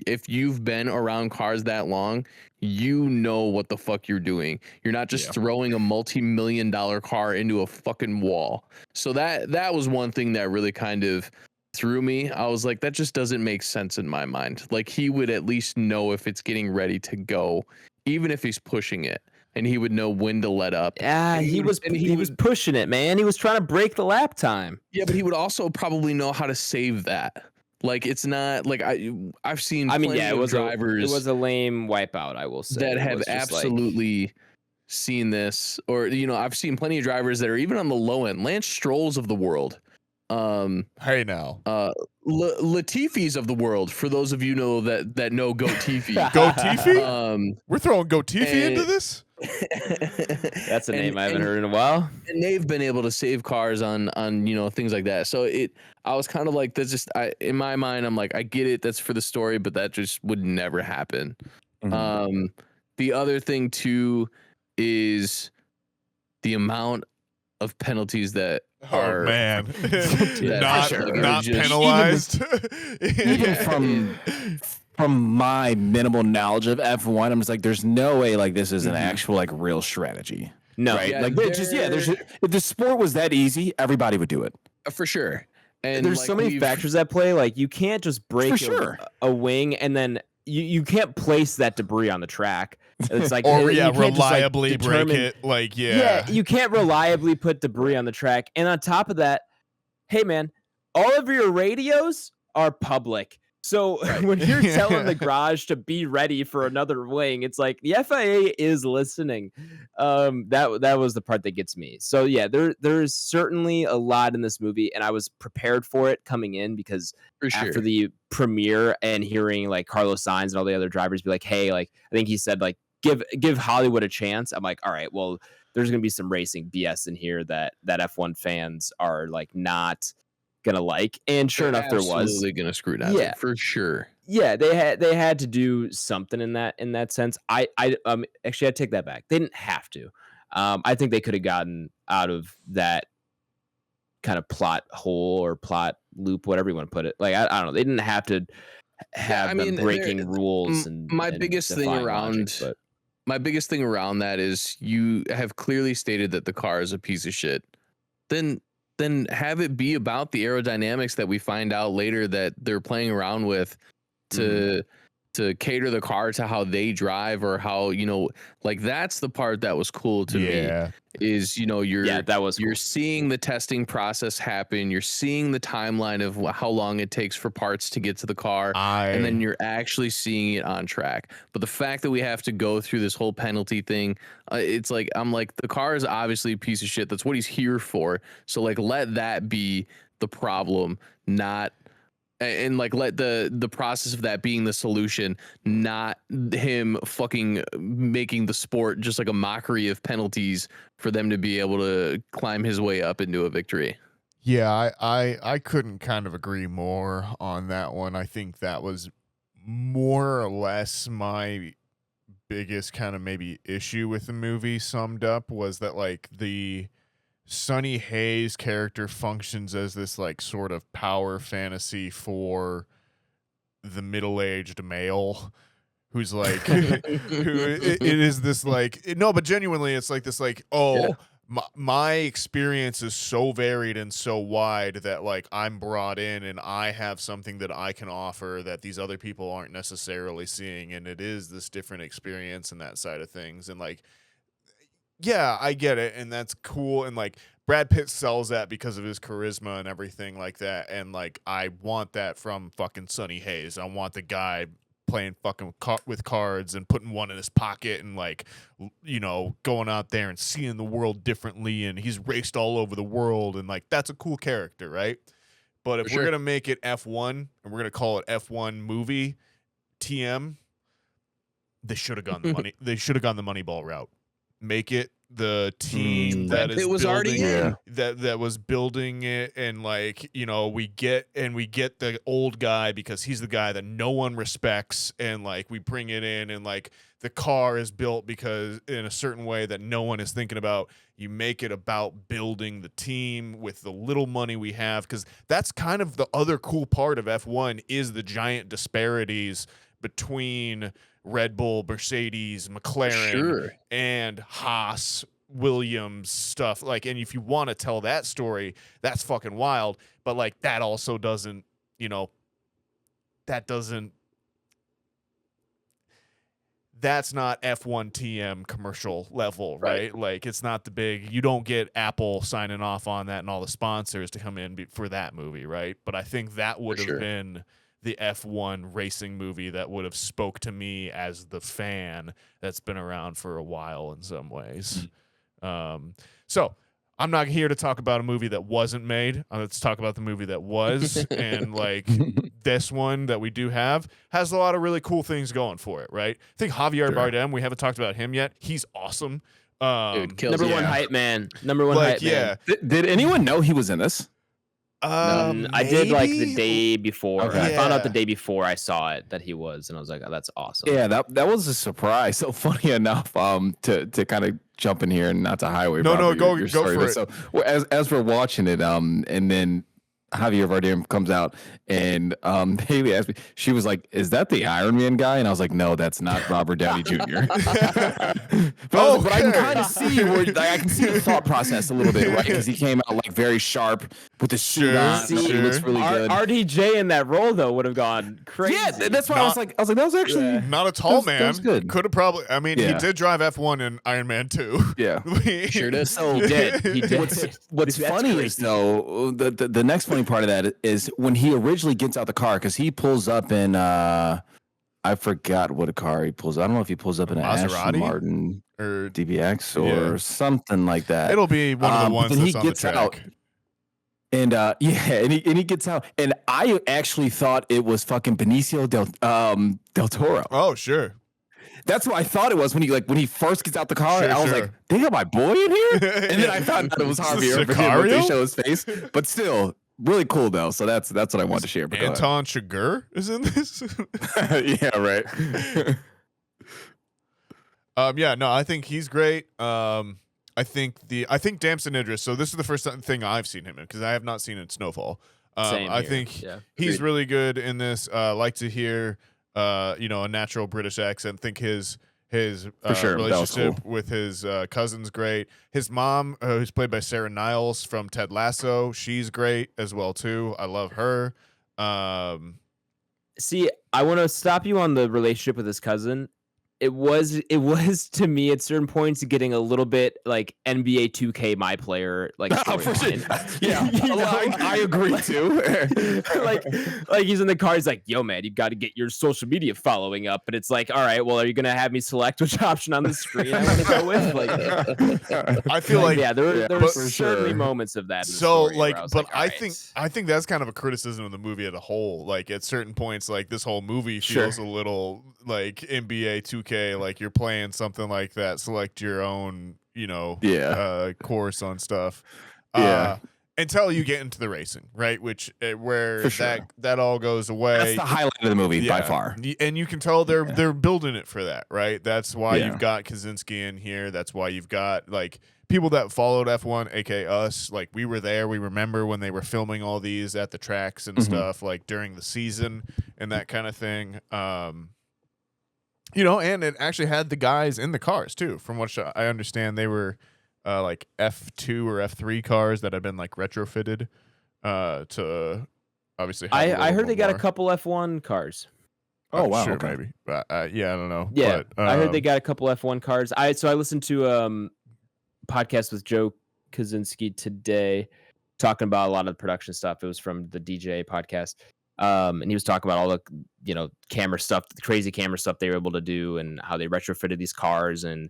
if you've been around cars that long, you know what the fuck you're doing. You're not just throwing a multi-million-dollar car into a fucking wall. So that was one thing that really kind of threw me. I was like, that just doesn't make sense in my mind. Like he would at least know if it's getting ready to go, even if he's pushing it, and he would know when to let up. Yeah, he was pushing it, man. He was trying to break the lap time. Yeah, but he would also probably know how to save that. Like it's not like I've seen. I mean, yeah, it was drivers. It was a lame wipeout, I will say, that have absolutely seen this, or I've seen plenty of drivers that are even on the low end. Lance Strolls of the world. Hey now. Latifis of the world, for those of you that know Go Tiffy. Go Tiffy? We're throwing Go Tiffy into this? That's a name I haven't heard in a while. And they've been able to save cars on things like that. So I was kind of like, that's just in my mind, I'm like, I get it, that's for the story, but that just would never happen. The other thing too is the amount of penalties that are man not penalized. Even from my minimal knowledge of F1, I'm just like, there's no way like this is an actual like real strategy. No, right? Yeah, like if the sport was that easy, everybody would do it for sure. And there's so many factors at play. Like you can't just break for sure a wing and then you can't place that debris on the track. It's like or you can't reliably just, like, break it. Like you can't reliably put debris on the track. And on top of that, hey man, all of your radios are public. So when you're telling the garage to be ready for another wing, it's like the FIA is listening. That was the part that gets me. So yeah, there's certainly a lot in this movie, and I was prepared for it coming in because after the premiere and hearing like Carlos Sainz and all the other drivers be like, hey, like I think he said like give Hollywood a chance. I'm like, all right, well, there's gonna be some racing BS in here that F1 fans are like not gonna like, and sure enough there was. Absolutely gonna scrutinize it for sure. Yeah, they had to do something in that sense. I actually I take that back. They didn't have to. I think they could have gotten out of that kind of plot hole or plot loop, whatever you want to put it. Like I don't know. They didn't have to have them breaking rules and my biggest thing around my biggest thing around that is you have clearly stated that the car is a piece of shit. Then have it be about the aerodynamics that we find out later that they're playing around with to cater the car to how they drive or how, like that's the part that was cool to me is, you're seeing the testing process happen. You're seeing the timeline of how long it takes for parts to get to the car. And then you're actually seeing it on track. But the fact that we have to go through this whole penalty thing, it's like, I'm like, the car is obviously a piece of shit. That's what he's here for. So like, let that be the problem, not, and like let the process of that being the solution, not him fucking making the sport just like a mockery of penalties for them to be able to climb his way up into a victory. Yeah, I couldn't kind of agree more on that one. I think that was more or less my biggest kind of maybe issue with the movie summed up, was that like the Sonny Hayes character functions as this like sort of power fantasy for the middle-aged male who's like it is this like no, but genuinely it's like this like my experience is so varied and so wide that like I'm brought in and I have something that I can offer that these other people aren't necessarily seeing, and it is this different experience and that side of things. And like, yeah, I get it, and that's cool, and like Brad Pitt sells that because of his charisma and everything like that, and like I want that from fucking Sonny Hayes. I want the guy playing fucking with cards and putting one in his pocket and like, going out there and seeing the world differently, and he's raced all over the world, and like that's a cool character, right? But if we're gonna make it F1 and we're gonna call it F1 movie TM, they should have gone the money. They should have gone the Moneyball route. Make it the team that is that was building it, and like we get the old guy because he's the guy that no one respects, and like we bring it in, and like the car is built because in a certain way that no one is thinking about. You make it about building the team with the little money we have, because that's kind of the other cool part of F1 is the giant disparities between Red Bull, Mercedes, McLaren, and Haas, Williams stuff. Like, and if you want to tell that story, that's fucking wild. But like, that also doesn't, that's not F1 TM commercial level, right? Like, it's not the big, you don't get Apple signing off on that and all the sponsors to come in for that movie, right? But I think that would have been the F1 racing movie that would have spoke to me as the fan that's been around for a while in some ways. So I'm not here to talk about a movie that wasn't made. Let's talk about the movie that was. And like this one that we do have has a lot of really cool things going for it, right? I think Javier Bardem, we haven't talked about him yet. He's awesome. Dude, number one hype man. Number one hype man. Did anyone know he was in this? I did like the day before. Okay. I found out the day before I saw it that he was, and I was like, "Oh, that's awesome." Yeah, that was a surprise. So funny enough, to kind of jump in here and not to highway. Go for it. So as we're watching it, and then Javier Bardem comes out, and Haley asked me, she was like, "Is that the Iron Man guy?" And I was like, "No, that's not Robert Downey Jr." But I can kind of see where I can see the thought process a little bit, right? Because he came out like very sharp with the suit on. Sure. He looks really good. RDJ in that role though would have gone crazy. Yeah, that's why I was like, that was actually not a tall that man. was good. Could have probably. I mean, he did drive F1 in Iron Man 2. Yeah. Sure did. So He did. What's That's funny crazy. is though the next funny part of that is when he originally gets out the car, because he pulls up in I forgot what a car he pulls. I don't know if he pulls up in an Aston Maserati? Martin Or DBX or something like that. it'll be one of the ones then that's he on the gets track. out. And and he gets out, and I actually thought it was fucking Benicio del Toro. Oh, sure. That's what I thought it was when he first gets out the car. Sure, I was sure. like, they got my boy in here? And then I found out it was Javier Bardem when they show his face. But still, really cool though. So that's what I wanted to share. But Anton Chigurh is in this. yeah, right. Yeah, no, I think he's great. I think Damson Idris. So this is the first thing I've seen him in, because I have not seen it in Snowfall. Same I here. think Yeah. he's Agreed. really good in this. Like to hear, a natural British accent. Think his For sure, that was relationship cool. with his cousin's great. His mom, who's played by Sarah Niles from Ted Lasso, she's great as well too. I love her. See, I want to stop you on the relationship with his cousin. It was to me at certain points getting a little bit like NBA 2K my player like storyline. Yeah, You know? I agree too. like he's in the car. He's like, "Yo, man, you got to get your social media following up." But it's like, all right, well, are you gonna have me select which option on the screen I want to go with? Like, I feel like yeah, there but- were for certainly sure. moments of that. In the So story where like, I was but like, all I right. think that's kind of a criticism of the movie as a whole. Like at certain points, like this whole movie Sure. feels a little like NBA 2K, like you're playing something like that. Select your own, course on stuff. Yeah. Until you get into the racing, right? Which where For sure. that all goes away. That's the highlight of the movie by far. And you can tell they're building it for that, right? That's why Yeah. you've got Kaczynski in here. That's why you've got like people that followed F1, aka us. Like we were there. We remember when they were filming all these at the tracks and stuff, like during the season and that kind of thing. And it actually had the guys in the cars too. From what I understand, they were like F2 or F3 cars that had been like retrofitted to obviously. Have a I little heard they got a more. couple F1 cars. Oh wow, Sure, okay. maybe. Yeah, I don't know. Yeah, but, I heard they got a couple F1 cars. I listened to podcast with Joe Kaczynski today, talking about a lot of the production stuff. It was from the DJ podcast, and he was talking about all the camera stuff, the crazy camera stuff they were able to do, and how they retrofitted these cars. And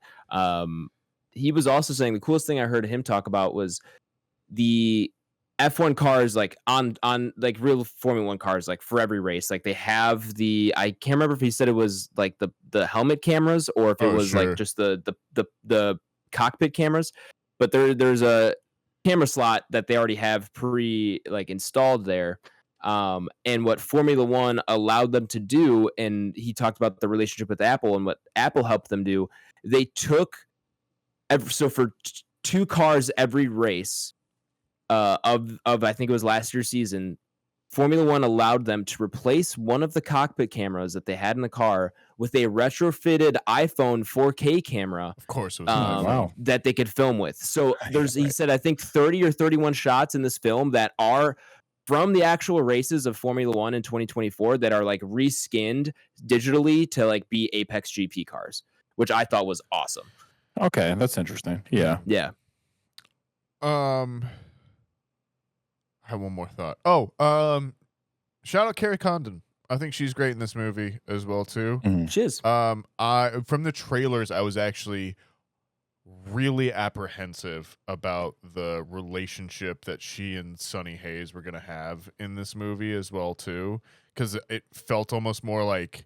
he was also saying the coolest thing I heard him talk about was the F1 cars, like on like real Formula 1 cars, like for every race, like they have I can't remember if he said it was like the helmet cameras or if it was sure. like just the cockpit cameras, but there's a camera slot that they already have installed there. And what Formula 1 allowed them to do, and he talked about the relationship with Apple and what Apple helped them do, they took so for two cars every race of I think it was last year's season, Formula 1 allowed them to replace one of the cockpit cameras that they had in the car with a retrofitted iPhone 4K camera. Of course, it was Wow. That they could film with. So he said, I think 30 or 31 shots in this film that are from the actual races of Formula 1 in 2024 that are like reskinned digitally to like be Apex GP cars, which I thought was awesome. Okay, that's interesting. Yeah. Yeah. I have one more thought. Shout out Carrie Condon. I think she's great in this movie as well too. Shiz. I from the trailers, I was actually really apprehensive about the relationship that she and Sonny Hayes were gonna have in this movie as well too, because it felt almost more like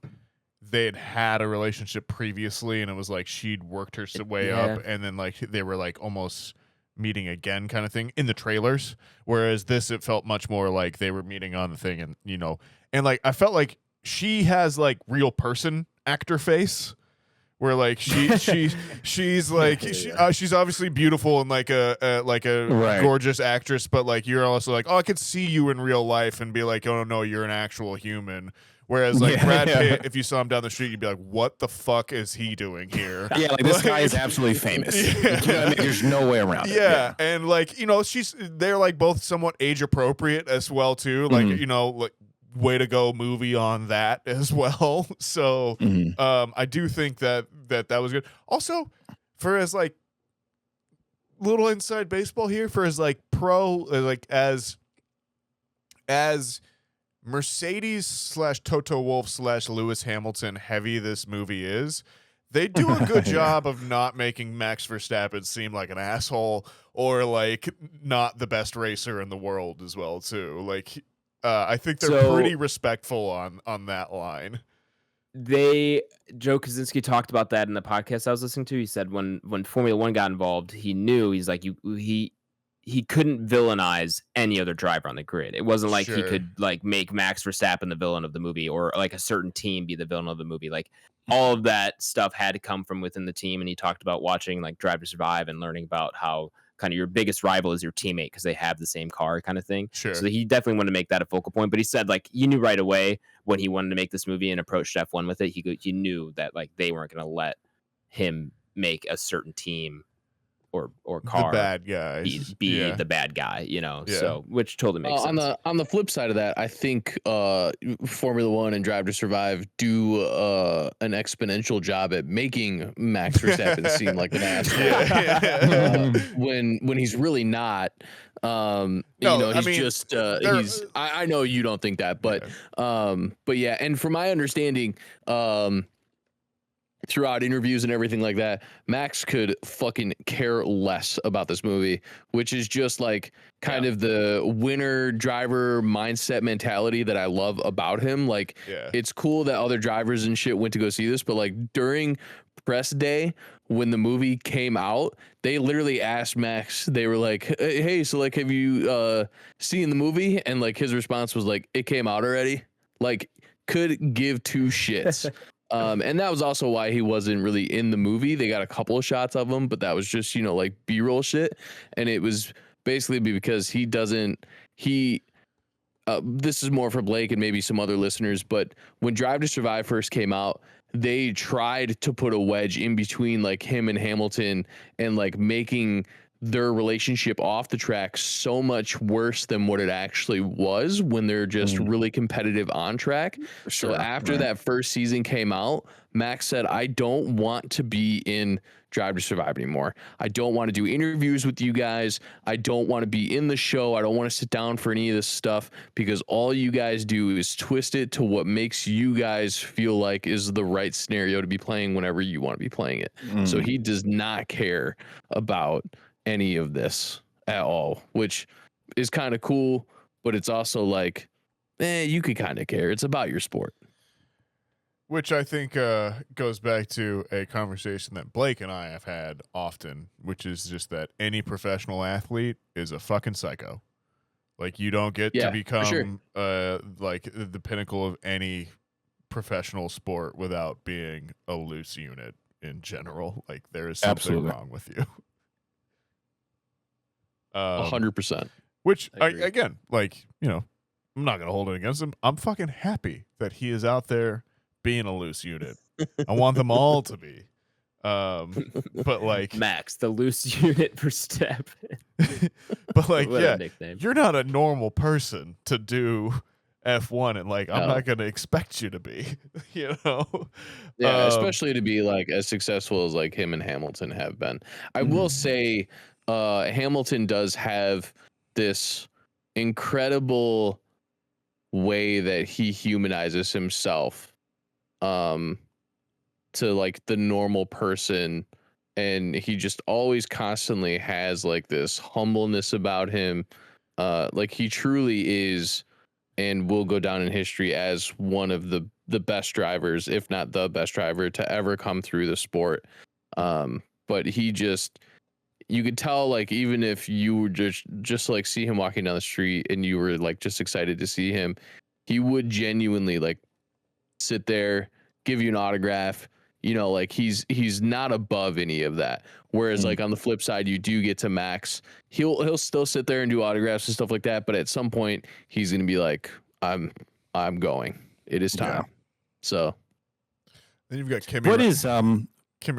they had a relationship previously, and it was like she'd worked her way up, and then like they were like almost meeting again kind of thing in the trailers, whereas this it felt much more like they were meeting on the thing, and and like I felt like she has like real person actor face, where like she's like she's obviously beautiful and like a Right. gorgeous actress, but like you're also like, oh, I could see you in real life and be like, oh no, you're an actual human. Whereas like Yeah, Brad yeah. Pitt, if you saw him down the street, you'd be like, what the fuck is he doing here? Yeah, like this guy is absolutely famous. Yeah. I mean, there's no way around it. Yeah, and like they're like both somewhat age appropriate as well too. Like like way to go movie on that as well. So I do think that was good. Also, for as like little inside baseball here, for as like like as Mercedes / Toto Wolff / Lewis Hamilton heavy this movie is, they do a good job of not making Max Verstappen seem like an asshole or like not the best racer in the world as well too. Like I think they're pretty respectful on that line. Joe Kosinski talked about that in the podcast I was listening to. He said when Formula One got involved, he knew he's like he couldn't villainize any other driver on the grid. It wasn't like he could like make Max Verstappen the villain of the movie or like a certain team be the villain of the movie. Like all of that stuff had to come from within the team. And he talked about watching like Drive to Survive and learning about how kind of your biggest rival is your teammate because they have the same car kind of thing. Sure. So he definitely wanted to make that a focal point. But he said like you knew right away when he wanted to make this movie and approached F1 with it, he knew that like they weren't going to let him make a certain team or car the bad guy be the bad guy, Yeah. So which totally makes sense. On the flip side of that, I think Formula One and Drive to Survive do an exponential job at making Max Verstappen seem like an asshole when he's really not. He's I know you don't think that, but yeah, and from my understanding, throughout interviews and everything like that, Max could fucking care less about this movie, which is just like kind of the winner driver mindset mentality that I love about him. Like, it's cool that other drivers and shit went to go see this, but like during press day when the movie came out, they literally asked Max, they were like, hey, so like, have you seen the movie? And like his response was like, it came out already. Like, could give two shits. And that was also why he wasn't really in the movie. They got a couple of shots of him, but that was just, like B-roll shit. And it was basically because this is more for Blake and maybe some other listeners, but when Drive to Survive first came out, they tried to put a wedge in between like him and Hamilton and like making their relationship off the track so much worse than what it actually was when they're just really competitive on track. So after that first season came out, Max said, I don't want to be in Drive to Survive anymore. I don't want to do interviews with you guys. I don't want to be in the show. I don't want to sit down for any of this stuff because all you guys do is twist it to what makes you guys feel like is the right scenario to be playing whenever you want to be playing it. So he does not care about any of this at all, which is kind of cool, but it's also like, you could kind of care. It's about your sport. Which I think goes back to a conversation that Blake and I have had often, which is just that any professional athlete is a fucking psycho. Like you don't get to become like the pinnacle of any professional sport without being a loose unit in general. Like there is something wrong with you. 100%. Which again, like, I'm not going to hold it against him. I'm fucking happy that he is out there being a loose unit. I want them all to be. But like Max, the loose unit per step. But like, you're not a normal person to do F1 and like, I'm not going to expect you to be, especially to be like as successful as like him and Hamilton have been. I will say, Hamilton does have this incredible way that he humanizes himself to like the normal person, and he just always constantly has like this humbleness about him. Like he truly is and will go down in history as one of the best drivers, if not the best driver to ever come through the sport. But he just, you could tell, like, even if you were just like see him walking down the street and you were like just excited to see him, he would genuinely like sit there, give you an autograph, You know, like he's not above any of that. Whereas like on the flip side, you do get to Max. He'll still sit there and do autographs and stuff like that, but at some point he's gonna be like, I'm going. It is time. Yeah. So Then you've got Kimi. What is Kimi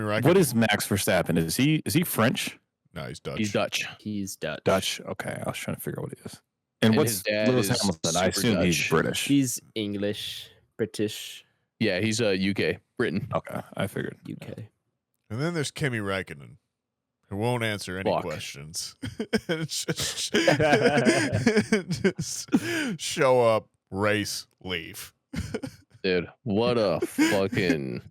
Räikkönen? what is Max Verstappen? Is he French? No, he's Dutch. he's Dutch. He's Dutch. Dutch. Okay, I was trying to figure out what he is. And And what's his dad Lewis is Hamilton? I super assume he's Dutch. British. He's English, British, Yeah, he's UK, Britain. Okay, I figured. UK. And then there's Kimi Räikkönen, who won't answer any Fuck. questions. Just show up, race, leave. Dude, what a fucking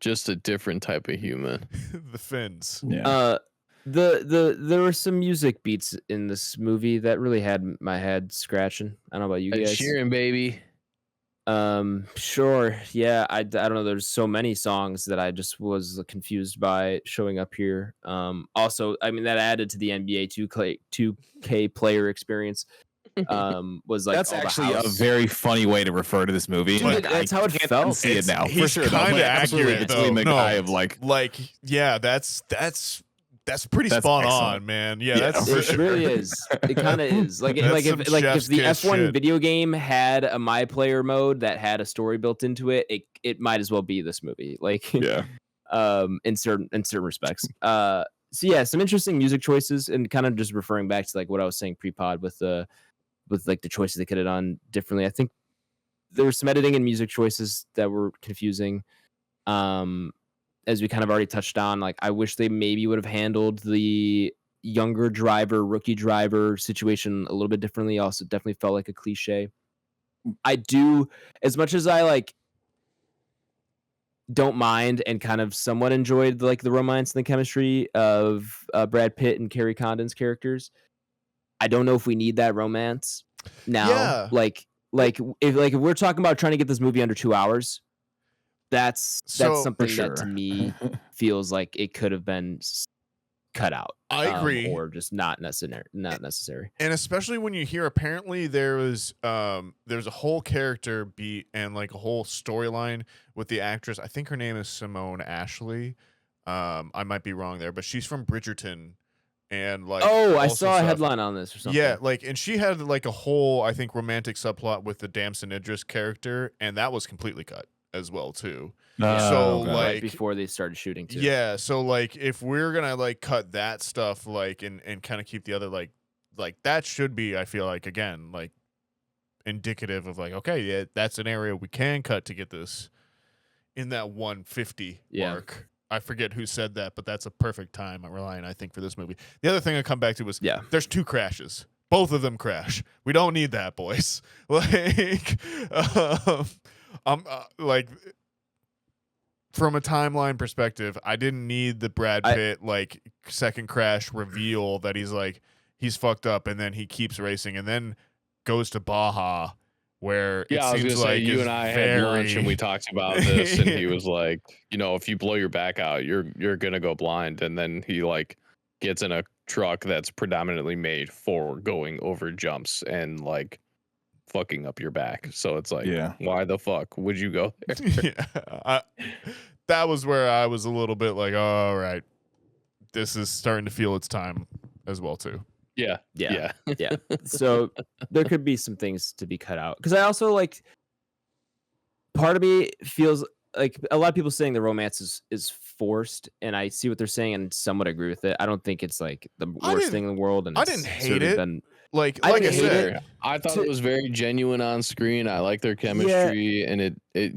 just a different type of human. The Finns. Yeah. There were some music beats in this movie that really had my head scratching. I don't know about you Ed guys. Sheeran, baby. Sure. Yeah, I don't know. There's so many songs that I just was confused by showing up here. Also, I mean that added to the NBA 2K player experience. Was like That's all the actually a house- very funny way to refer to this movie. Dude, and that's how it can't felt. unsee it now. For He's sure. though. kind of Like, absolutely, accurate, it's though. Lee No, McGuy of like, yeah, that's pretty That's spot excellent. on, man. Yeah, Yeah, that's for for It sure. really is. It kind of is. Like That's some if chef's the kiss F1 shit. video game had a My Player mode that had a story built into it, it might as well be this movie. Like yeah. in certain respects. So yeah, some interesting music choices, and kind of just referring back to like what I was saying pre-pod with like the choices they could have done differently. I think there was some editing and music choices that were confusing. As we kind of already touched on, like I wish they maybe would have handled the younger driver, rookie driver situation a little bit differently. Also, definitely felt like a cliche. I do, as much as I like don't mind and kind of somewhat enjoyed like the romance and the chemistry of Brad Pitt and Carrie Condon's characters. I don't know if we need that romance now. Yeah. Like if we're talking about trying to get this movie under 2 hours, that's So- something For that to sure. me feels like it could have been cut out. I agree. Or just not necessary. And especially when you hear apparently there's a whole character beat and like a whole storyline with the actress. I think her name is Simone Ashley. I might be wrong there, but she's from Bridgerton, and like Oh, I also saw a stuff. headline on this or something. Yeah, like, and she had like a whole, I think, romantic subplot with the Damson Idris character, and that was completely cut as well too. So, okay. like- right before they started shooting too. Yeah, so like if we're gonna like cut that stuff, like and kind of keep the other like that should be, I feel like, again, like indicative of like, okay, yeah, that's an area we can cut to get this in that 150 Yeah. mark. I forget who said that, but that's a perfect time, Ryan, I think, for this movie. The other thing I come back to was Yeah. there's 2 crashes. Both of them crash. We don't need that, boys. Like, like from a timeline perspective, I didn't need the Brad Pitt like second crash reveal that he's fucked up, and then he keeps racing, and then goes to Baja, where Yeah, I it was seems gonna say like you is and I very... had lunch and we talked about this, and he was like, you know, if you blow your back out, you're gonna go blind, and then he like gets in a truck that's predominantly made for going over jumps and like fucking up your back. So it's like, Yeah. why the fuck would you go there? Yeah, that was where I was a little bit like, all right, this is starting to feel its time as well too. Yeah, Yeah. Yeah. So there could be some things to be cut out. Because I also like part of me feels like a lot of people saying the romance is forced, and I see what they're saying and somewhat agree with it. I don't think it's like the I worst didn't- thing in the world. And I it's didn't hate certainly it. been- Like I I didn't hate said, it. I thought To- it was very genuine on screen. I like their chemistry, and it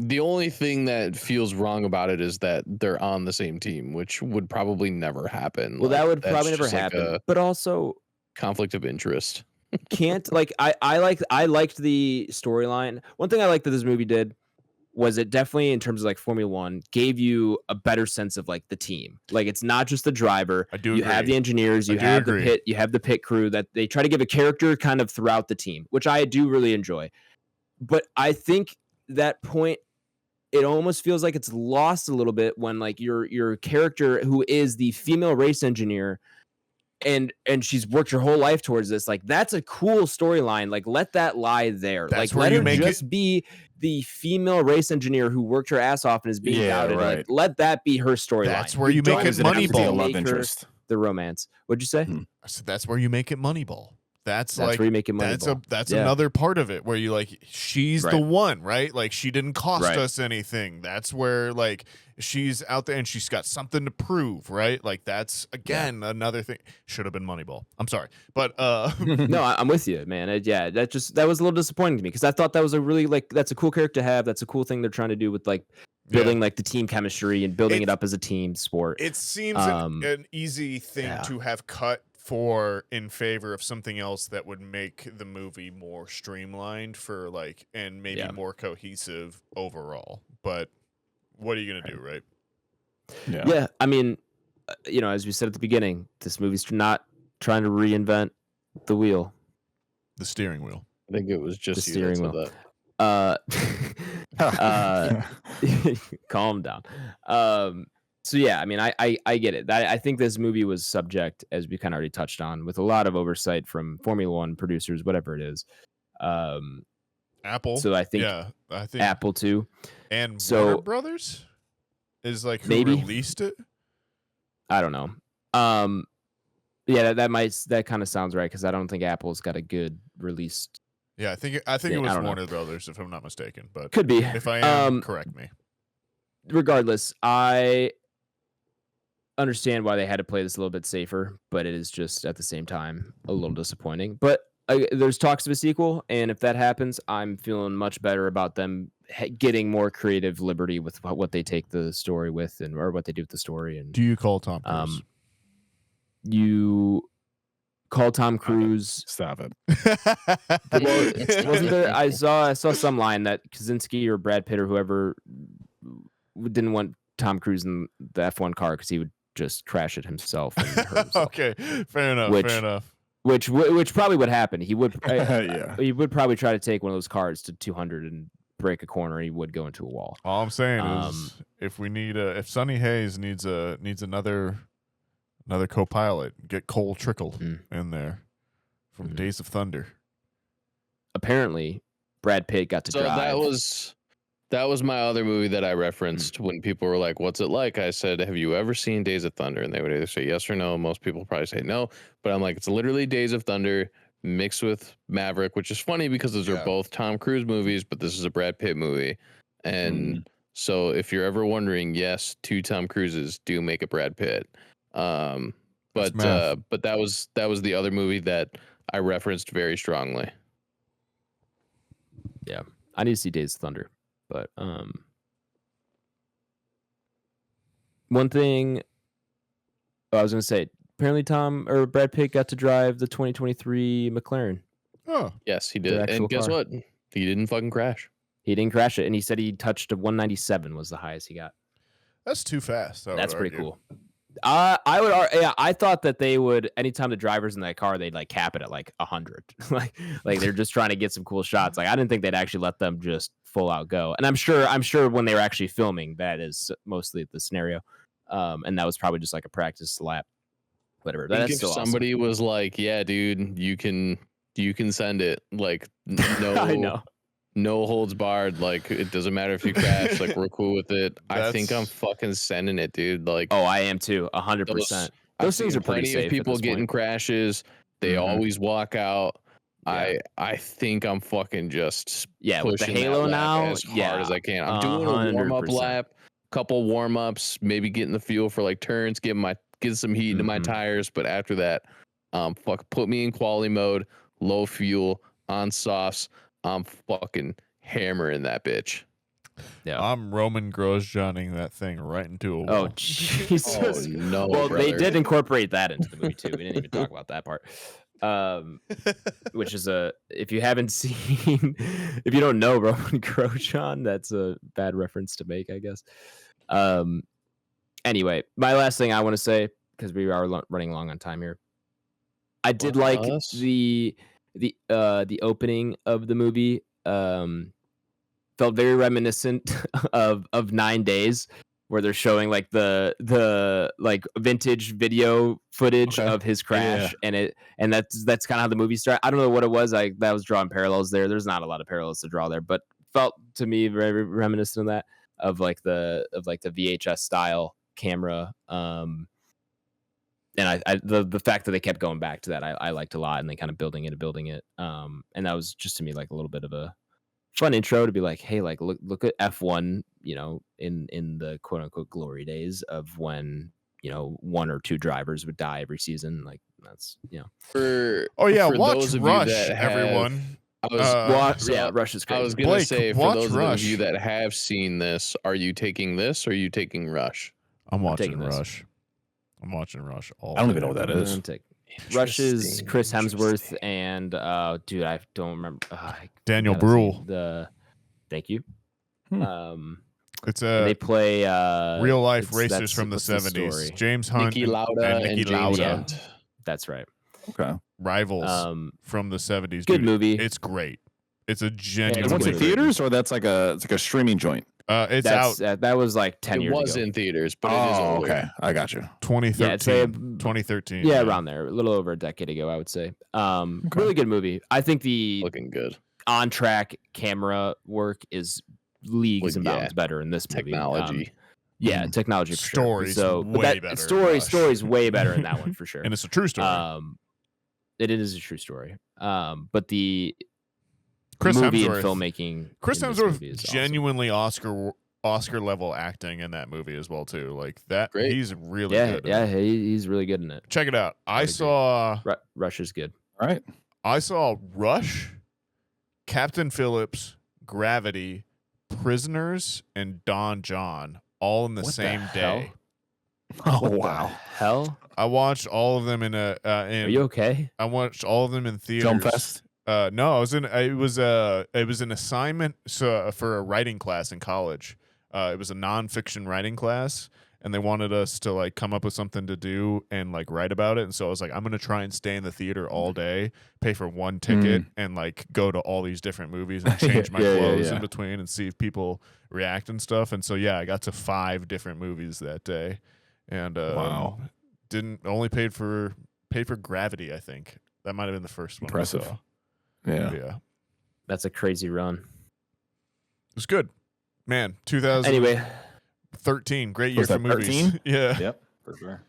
the only thing that feels wrong about it is that they're on the same team, which would probably never happen. well, Like, that would that's probably never just like happen. a But also conflict of interest. can't like I liked the storyline. One thing I liked that this movie did was it definitely, in terms of like Formula One, gave you a better sense of like the team. Like it's not just the driver. I do You have agree. the engineers, I you do have agree. the pit crew, that they try to give a character kind of throughout the team, which I do really enjoy. But I think that point, it almost feels like it's lost a little bit when like your character, who is the female race engineer, and she's worked her whole life towards this. Like, that's a cool storyline. Like, let that lie there. That's like, where let you her make just be the female race engineer who worked her ass off and is being Yeah, doubted. right. Like, let that be her storyline. That's where you make don't it have to Moneyball. make love her interest. the romance. What'd you say? I said that's where you make it Moneyball. That's like where you make it that's Moneyball. that's Yeah. another part of it where you like she's the Right. one, right? Like she didn't cost Right. us anything. That's where like she's out there and she's got something to prove, right? Like that's again another thing. Should have been Moneyball. I'm sorry, but No, I'm with you, man. That was a little disappointing to me because I thought that was a really that's a cool character to have. That's a cool thing they're trying to do with like building like the team chemistry and building it up as a team sport. It seems Um, an easy thing to have cut for in favor of something else that would make the movie more streamlined for like and maybe more cohesive overall. But what are you gonna do, right? Yeah, I mean, as we said at the beginning, this movie's not trying to reinvent the wheel. The steering wheel. I think it was just The you that steering said that. Calm down. So yeah, I mean, I get it. I think this movie was subject, as we kind of already touched on, with a lot of oversight from Formula One producers, whatever it is. Apple. So I think Apple too. And So- Warner Brothers is like who Maybe. released it. I don't know. Yeah, that kind of sounds right because I don't think Apple's got a good release. Yeah, I think it I was don't know. Warner Brothers, if I'm not mistaken. But Could be. if I am, correct me. Regardless, I understand why they had to play this a little bit safer, but it is just at the same time a little disappointing. But there's talks of a sequel, and if that happens, I'm feeling much better about them getting more creative liberty with what they take the story with, or what they do with the story. And Do you call Tom Cruise? you call Tom Cruise. Stop it. Well, wasn't there? I saw some line that Kaczynski or Brad Pitt or whoever didn't want Tom Cruise in the F1 car because he would just crash it himself and hurt himself. Okay, fair enough. Fair enough. Which probably would happen. He would. Yeah. He would probably try to take one of those cars to 200 and break a corner. He would go into a wall. All I'm saying is, if Sonny Hayes needs another co-pilot, get Cole Trickle in there from Days of Thunder. Apparently, Brad Pitt got to So drive. that was my other movie that I referenced when people were like, "What's it like?" I said, "Have you ever seen Days of Thunder?" And they would either say yes or no. Most people probably say no, but I'm like, it's literally Days of Thunder mixed with Maverick, which is funny because those are both Tom Cruise movies, but this is a Brad Pitt movie. And so if you're ever wondering, yes, two Tom Cruises do make a Brad Pitt. But that was the other movie that I referenced very strongly. Yeah, I need to see Days of Thunder. But one thing I was going to say, apparently Brad Pitt got to drive the 2023 McLaren. Oh, Yes, he Their did. actual And guess car. what? He didn't fucking crash. He didn't crash it, and he said he touched a 197 was the highest he got. that's too fast. That's pretty cool. I thought that they would, anytime the driver's in that car, they'd like cap it at like 100. like they're just trying to get some cool shots. Like I didn't think they'd actually let them just full out go. And I'm sure when they were actually filming, that is mostly the scenario. And that was probably just like a practice lap. Whatever. I think That's if still somebody was like, "Yeah, dude, you can send it," like no, I know. no holds barred. Like it doesn't matter if you crash. Like we're cool with it. I think I'm That's- fucking sending it, dude. Like Oh, I am too. 100%. Those things are pretty plenty safe. of people at this getting point. crashes. They Mhm. always walk out. Yeah. I think I'm fucking just Yeah, with the pushing that Halo lap now, as hard as I can. I'm doing a 100%. warm up lap, couple warm ups, maybe getting the fuel for like turns, get some heat into my Mhm. tires. But after that, put me in quality mode, low fuel, on softs. I'm fucking hammering that bitch. Yeah. I'm Roman Grosjeaning that thing right into a wall. Oh Jesus! Oh, no, well, they brother. did incorporate that into the movie too. We didn't even talk about that part. Which is if you haven't seen, if you don't know Roman Grosjean, that's a bad reference to make, I guess. Anyway, my last thing I want to say, because we are running long on time here. I did like Us? the opening of the movie. Felt very reminiscent of 9 Days, where they're showing like the like vintage video footage Okay. of his crash, and that's kind of how the movie started. I don't know what it was. That was drawing parallels there. There's not a lot of parallels to draw there, but felt to me very reminiscent of that, of like the VHS style camera. And the fact that they kept going back to that, I liked a lot, and they kind of building it. And that was just to me like a little bit of a fun intro to be like, hey, like look at F1, in the quote unquote glory days of when, one or two drivers would die every season. Like that's, For Oh yeah, for watch those of you Rush, that have- everyone. I was so Rush is I great. was gonna Blake, say, for watch those Rush. of you that have seen this, are you taking this or are you taking Rush? I'm watching taking this. Rush. I'm watching Rush. All I don't even day. know what that is. Rush is Interesting, Chris Hemsworth interesting. and dude, I don't remember. Daniel forgot his name. Bruhl. Thank you. Hmm. It's And they play real life it's- racers that's- from the what's the 70s. story? James Hunt Niki and Lauda and Niki James Lauda. Hunt. That's right. Okay. Rivals from the 70s. Good dude. movie. It's great. It's a it's genuine. And what's in good. theaters, or that's like a streaming joint? It's That's out that was like 10 It years was ago. in theaters, but it is older. Okay. I got you. 2013. Yeah, it's a- 2013. Yeah, around there, a little over a decade ago, I would say. Really good movie. I think the Looking good. on track camera work is leagues and bounds better in this movie. Technology. Yeah, technology for Story's sure. So, but way that better in Rush. story's way better in that one for sure. And it's a true story. It is a true story. But the Chris movie and Hemsworth. filmmaking, Chris in this Hemsworth movie is awesome. genuinely Oscar level acting in that movie as well too. Like that, Great. he's really Yeah, good. yeah, he's really good in it. Check it out. I agree. saw Rush is good. All right. Rush, Captain Phillips, Gravity, Prisoners, and Don John all in the What the same hell? day. Oh What the wow. hell? I watched all of them in Are you okay? I watched all of them in theaters. Film fest. No, I was in. It was an assignment for a writing class in college. It was a nonfiction writing class, and they wanted us to like come up with something to do and like write about it. And so I was like, I'm gonna try and stay in the theater all day, pay for one ticket, and like go to all these different movies and change my clothes in between and see if people react and stuff. And so yeah, I got to 5 different movies that day, and Wow. didn't only paid for Gravity. I think that might have been the first one. I Impressive. saw. Yeah. Yeah. That's a crazy run. It was good. Man, 2013, Anyway, great year Was for that movies. 13? Yeah. Yep. For sure.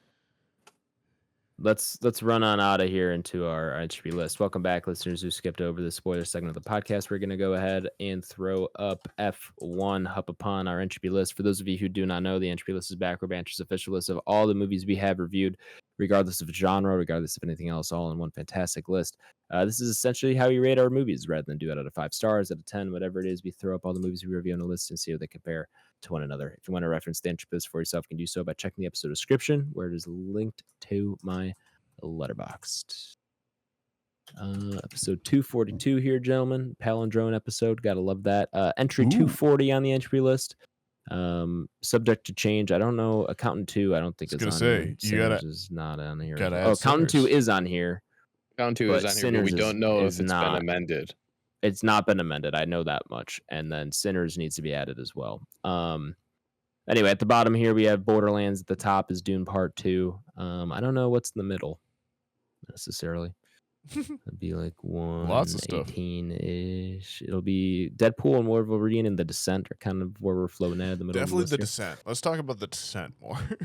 let's run on out of here into our entropy list. Welcome back, listeners who skipped over the spoiler segment of the podcast. We're going to go ahead and throw up F1 up upon our entropy list. For those of you who do not know, the entropy list is Back Row Banter's official list of all the movies we have reviewed, regardless of genre, regardless of anything else, all in one fantastic list. This is essentially how we rate our movies, rather than do it out of 5 stars, out of 10, whatever it is. We throw up all the movies we review on a list and see how they compare to one another. If you want to reference the entropy list for yourself, you can do so by checking the episode description, where it is linked to my Letterboxd. Episode 242 here, gentlemen. Palindrome episode. Gotta love that. Entry 240 on the entry list. Subject to change. I don't know. Accountant 2, I don't think I it's was on gonna here. say, you gotta- Sinners is not on here. gotta Oh, add Accountant 2 Sinners. is on here. Count 2 But is on here, but we Sinners don't know if is it's not. been amended. It's not been amended. I know that much. And then Sinners needs to be added as well. Anyway, at the bottom here we have Borderlands. At the top is Dune Part 2. I don't know what's in the middle necessarily. It'd be like Lots of stuff. 118-ish. It'll be Deadpool and Wolverine and The Descent are kind of where we're floating at in the middle. Definitely of The the list Descent. Let's talk about The Descent more. here.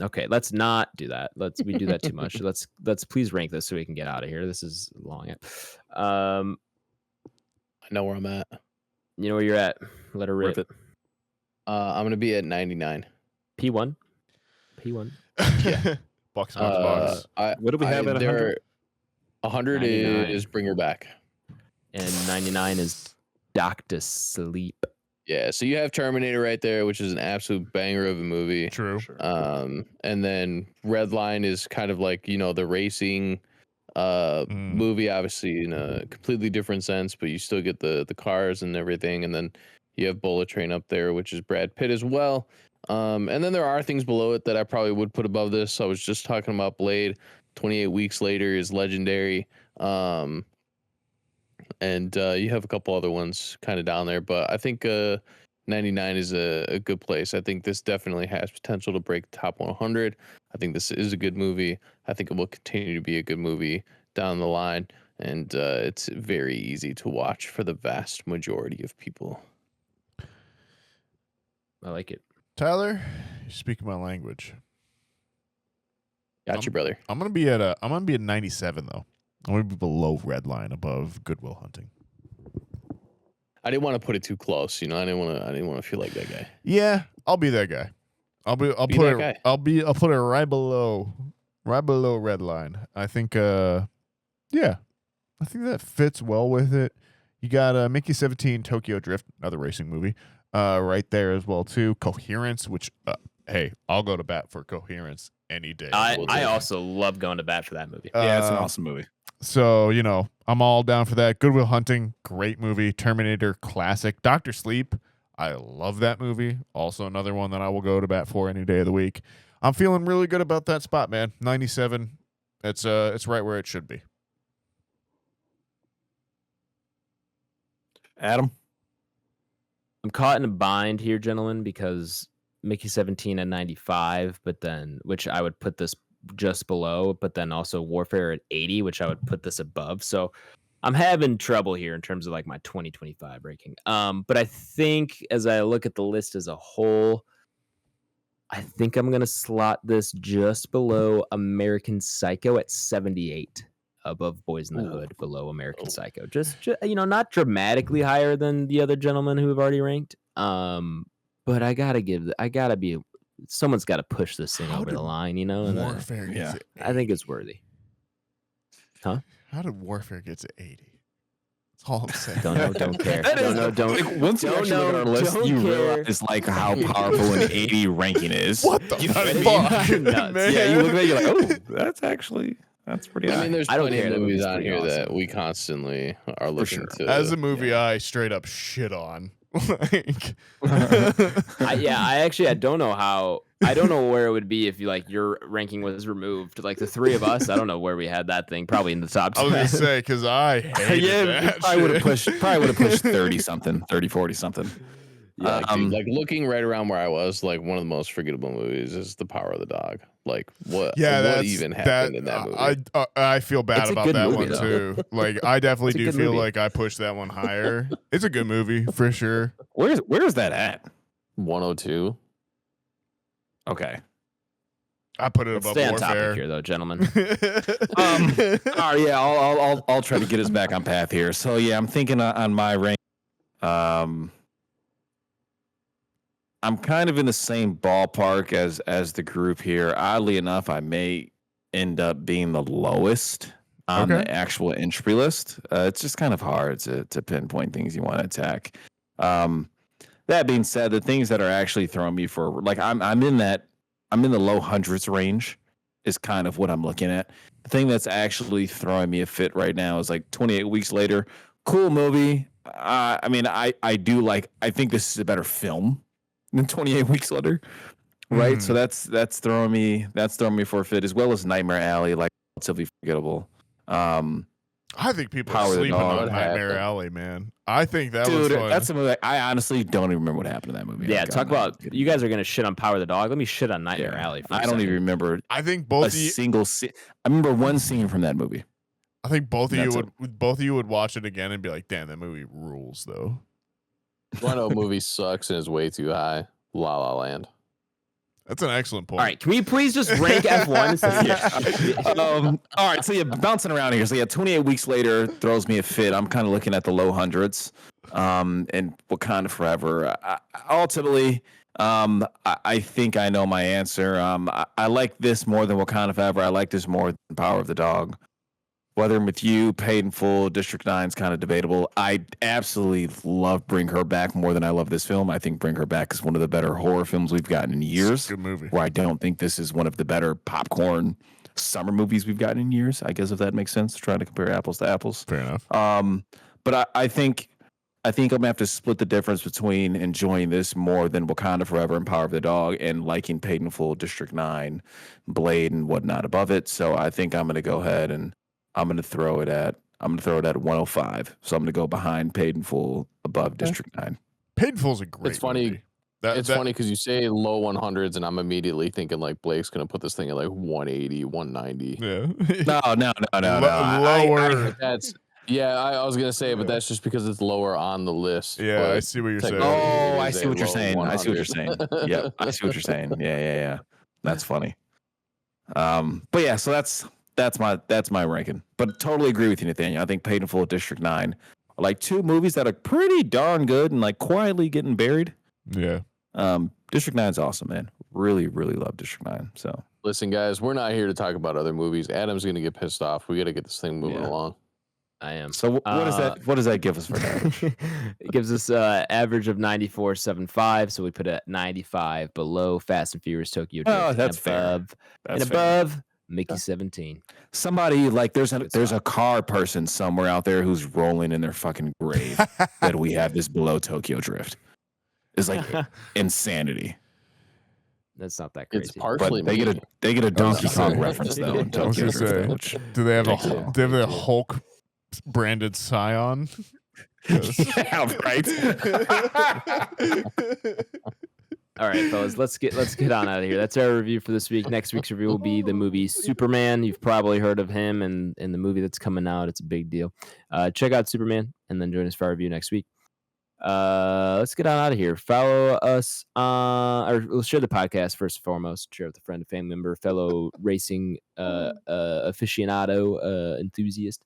Okay, let's not do that. We do that too much. Let's please rank this so we can get out of here. This is long. I know where I'm at. You know where you're at. Let her rip. Rip it. I'm gonna be at 99. P1. Yeah. Box box. What do we have at 100? 100 99. is Bring Her Back. And 99 is Doctor Sleep. Yeah, so you have Terminator right there, which is an absolute banger of a movie. True. And then Redline is kind of like, the racing movie, obviously in a completely different sense, but you still get the cars and everything. And then you have Bullet Train up there, which is Brad Pitt as well. And then there are things below it that I probably would put above this. I was just talking about Blade. 28 Weeks Later is legendary. And you have a couple other ones kind of down there, but I think 99 is a good place. I think this definitely has potential to break the top 100. I think this is a good movie. I think it will continue to be a good movie down the line. And it's very easy to watch for the vast majority of people. I like it. Tyler, you speak my language. Got you, brother. I'm gonna be at 97 though. I'm gonna be below Redline, above Good Will Hunting. I didn't want to put it too close, you know. I didn't want to feel like that guy. Yeah, I'll be that guy. I'll Be put that it. guy. I'll put it right below Redline. I think. Yeah, I think that fits well with it. You got Mickey 17 Tokyo Drift, another racing movie, right there as well too. Coherence, which hey, I'll go to bat for Coherence any day. I also love going to bat for that movie. Yeah, it's an awesome movie. So, I'm all down for that. Good Will Hunting, great movie. Terminator, classic. Dr. Sleep, I love that movie. Also another one that I will go to bat for any day of the week. I'm feeling really good about that spot, man. 97. It's right where it should be. Adam? I'm caught in a bind here, gentlemen, because Mickey 17 at 95, but then which I would put this just below, but then also Warfare at 80, which I would put this above. So I'm having trouble here in terms of like my 2025 ranking. But I think as I look at the list as a whole, I think I'm gonna slot this just below American Psycho at 78, above Boys in the Hood, below American Psycho. Just not dramatically higher than the other gentlemen who have already ranked. But someone's got to push this thing over the line, and Warfare gets it. I think it's worthy. Huh? How did Warfare get to 80? That's all I'm saying. Don't know, don't care. Once you actually look at our list, you realize like how powerful an 80 ranking is. What the fuck, man? Yeah, you look at it, you're like, oh, that's pretty high. I mean, there's I don't plenty care. of That movies movie's on pretty here awesome. that we constantly are looking to. As a movie, I straight up shit on. Like, I don't know where it would be if your ranking was removed. Like the three of us, I don't know where we had that thing. Probably in the top 10. I was gonna say because I hated that. Probably would have pushed 30 something, 30, 40 something. Yeah, like looking right around where I was, like one of the most forgettable movies is The Power of the Dog. Like what even happened in that movie? I feel bad It's a about good that movie, one too. Like I definitely do good feel movie. like I pushed that one higher. It's a good movie for sure. Where's that at? 102. Okay. I put it Let's above stay on Warfare. topic here, though, gentlemen. All right, yeah, I'll try to get us back on path here. So yeah, I'm thinking on my rank. I'm kind of in the same ballpark as the group here. Oddly enough, I may end up being the lowest on the actual entry list. It's just kind of hard to pinpoint things you want to attack. That being said, the things that are actually throwing me for like I'm in the low hundreds range is kind of what I'm looking at. The thing that's actually throwing me a fit right now is like 28 Weeks Later. Cool movie. I think this is a better film than 28 Weeks Later. Right? So that's throwing me for a fit, as well as Nightmare Alley, like relatively forgettable. I think people Power are of the sleeping Dog. on Nightmare Alley, man. I think that Dude, was fun. that's a movie. I honestly don't even remember what happened in that movie. Yeah, talk about you guys are gonna shit on Power of the Dog. Let me shit on Nightmare Alley. For I don't even remember I think a both of you, single scene. I remember one scene from that movie. I think both of That's you would watch it again and be like, "Damn, that movie rules, though." One of the movie sucks and is way too high. La La Land. That's an excellent point. All right, can we please just rank F1? All right, so yeah, bouncing around here. So yeah, 28 Weeks Later throws me a fit. I'm kind of looking at the low hundreds, and Wakanda Forever. Ultimately, I think I know my answer. I like this more than Wakanda Forever. I like this more than Power of the Dog. Whether I'm with you, Paid in Full, District 9 is kind of debatable. I absolutely love Bring Her Back more than I love this film. I think Bring Her Back is one of the better horror films we've gotten in years. It's a good movie. Where I don't think this is one of the better popcorn summer movies we've gotten in years. I guess if that makes sense, trying to compare apples to apples. Fair enough. But I think I'm gonna have to split the difference between enjoying this more than Wakanda Forever and Power of the Dog and liking Paid in Full, District 9, Blade, and whatnot above it. So I think I'm gonna go ahead and I'm gonna throw it at 105. So I'm gonna go behind Paid in Full, above District 9. Paid in Full is a great It's funny. movie. It's funny because you say low 100s, and I'm immediately thinking like Blake's gonna put this thing at like 180, 190. Yeah. No. Lower. That's I was gonna say, but that's just because it's lower on the list. Yeah, I but see what you're saying. technically Oh, it I is see a what you're low saying. I see what you're 100. saying. Yeah, I see what you're saying. Yeah. That's funny. But yeah, so that's my ranking. But totally agree with you, Nathaniel. I think Paid in Full, District 9 are like two movies that are pretty darn good and like quietly getting buried. Yeah. District 9 is awesome, man. Really, really love District 9. So Listen, guys, we're not here to talk about other movies. Adam's gonna get pissed off. We got to get this thing moving along. I am. So what is that? What does that give us for an average? It gives us an average of 94.75. So we put it at 95 below Fast and Furious Tokyo Drift. Oh, that's and fair. above, That's and fair. above Mickey 17. Somebody like there's a car person somewhere out there who's rolling in their fucking grave that we have this below Tokyo Drift. It's like insanity. That's not that crazy. It's partially But me. they get a Donkey gonna Kong say- reference though in I was Tokyo gonna Drift. say, Which, do they have Thank you. a Hulk branded Scion? yeah, right. All right, fellas, let's get on out of here. That's our review for this week. Next week's review will be the movie Superman. You've probably heard of him and the movie that's coming out. It's a big deal. Check out Superman and then join us for our review next week. Let's get on out of here. Follow us or we'll share the podcast first and foremost. Share with a friend, a family member, fellow racing aficionado, enthusiast.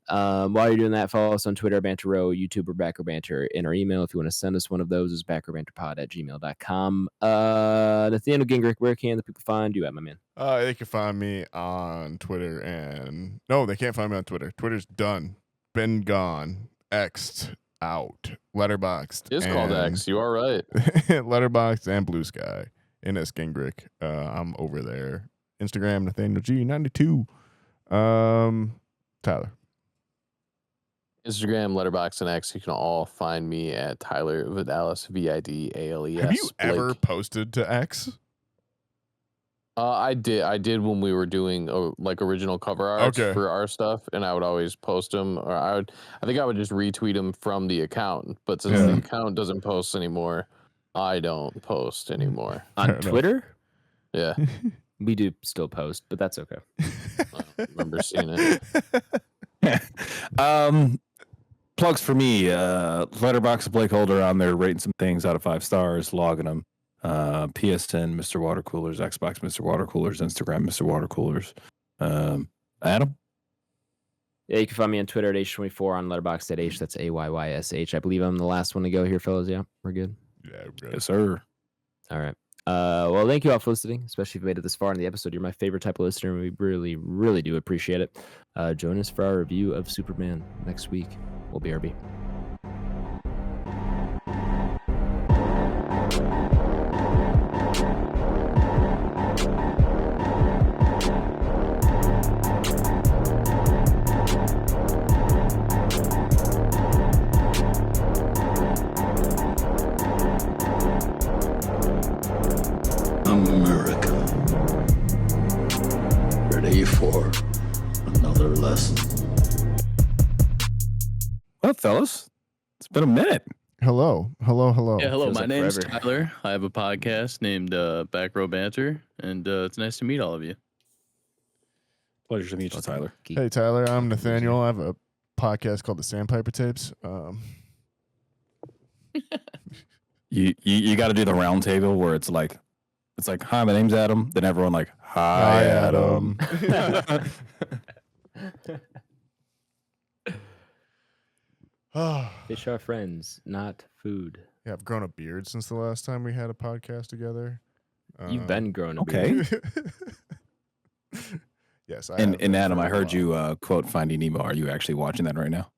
While you're doing that, follow us on Twitter, Banter Row, YouTube, or Back Row Banter. And our email, if you want to send us one of those, is backrowbanterpod@gmail.com. Nathaniel Gingrich, where can the people find you at, my man? They can find me on Twitter no, they can't find me on Twitter. Twitter's done. Been gone. X'd out. Letterboxd. It's called X. You are right. Letterboxd and Blue Sky. NS Gingrich. I'm over there. Instagram, Nathaniel G92. Tyler. Instagram, Letterboxd, and X. You can all find me at Tyler Vidalis, VIDALES. Have you ever Blake. posted to X? I did when we were doing like original cover art for our stuff, and I would always post them, or I think I would just retweet them from the account. But since the account doesn't post anymore, I don't post anymore. On Twitter? Yeah, We do still post, but that's okay. I remember seeing it. Plugs for me. Letterboxd, BlakeHolder on there, rating some things out of 5 stars, logging them. PSN, Mr. Water Coolers, Xbox, Mr. Water Coolers, Instagram, Mr. Water Coolers. Adam? Yeah, you can find me on Twitter at H24, on Letterboxd at H. That's AYYSH. I believe I'm the last one to go here, fellas. Yeah, we're good. Yeah, good. Yes, sir. All right. Well, thank you all for listening, especially if you made it this far in the episode. You're my favorite type of listener, and we really, really do appreciate it. Join us for our review of Superman next week. We'll be RB. I'm American. Ready for another lesson. Well, fellas, it's been a minute. Hello. Yeah, hello. Feels My like name's forever. Tyler. I have a podcast named Back Row Banter, and it's nice to meet all of you. Pleasure to meet you, Tyler. Hey, Tyler. I'm Nathaniel. I have a podcast called the Sandpiper Tapes. You got to do the round table where it's like, hi, my name's Adam. Then everyone like, hi, Adam. Fish are friends, not food. Yeah, I've grown a beard since the last time we had a podcast together. You've been growing a okay. beard. Yes. And have Adam, for I a heard while. you quote Finding Nemo. Are you actually watching that right now?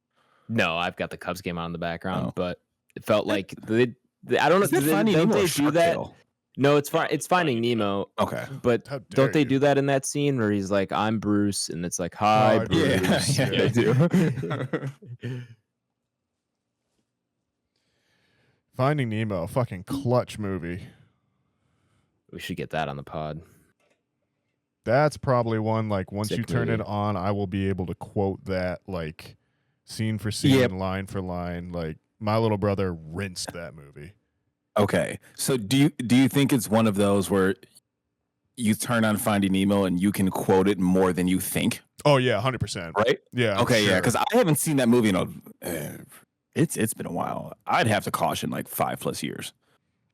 No, I've got the Cubs game on in the background, Oh. but it felt like I don't know. Is that Don't Finding Nemo or they do Shark that? Tale? No, it's Finding Nemo. Okay. But How dare don't they you. do that in that scene where he's like, "I'm Bruce," and it's like, "Hi, Hi, Bruce." Bruce. Yeah, they do. Finding Nemo, a fucking clutch movie. We should get that on the pod. That's probably one, like, once Sick you turn it movie. on, I will be able to quote that, like, scene for scene, Yep. line for line. Like, my little brother rinsed that movie. Okay, so do you think it's one of those where you turn on Finding Nemo and you can quote it more than you think? Oh yeah, 100%. Right? Yeah. Okay, sure. yeah, because I haven't seen that movie in it's been a while. I'd have to caution like 5+ years.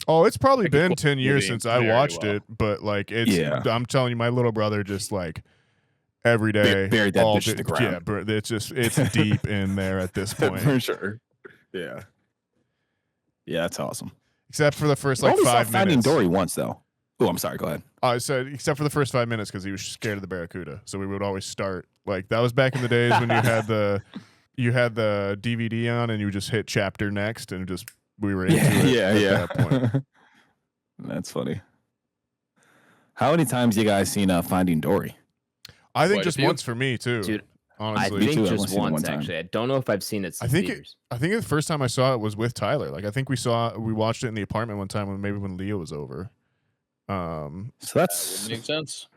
Oh, it's probably I could been quote 10 the years movie since I very watched well. it, but like it's. Yeah. I'm telling you, my little brother just like every day Buried that all bitch to the day- ground. Yeah, but it's deep in there at this point. For sure. Yeah. Yeah, that's awesome. Except for the first I like only saw 5 Finding minutes. Dory once though. Oh, I'm sorry. Go ahead. I said except for the first 5 minutes because he was scared of the barracuda. So we would always start like that was back in the days when you had the DVD on and you would just hit chapter next and just we were into it at that point. That's funny. How many times you guys seen Finding Dory? I think Quite a just few. once for me too. Dude, I honestly, think too. I've only just seen it one once time. actually. I don't know if I've seen it since think theaters. I think the first time I saw it was with Tyler. Like I think we watched it in the apartment one time when Leo was over. So That that's would make sense.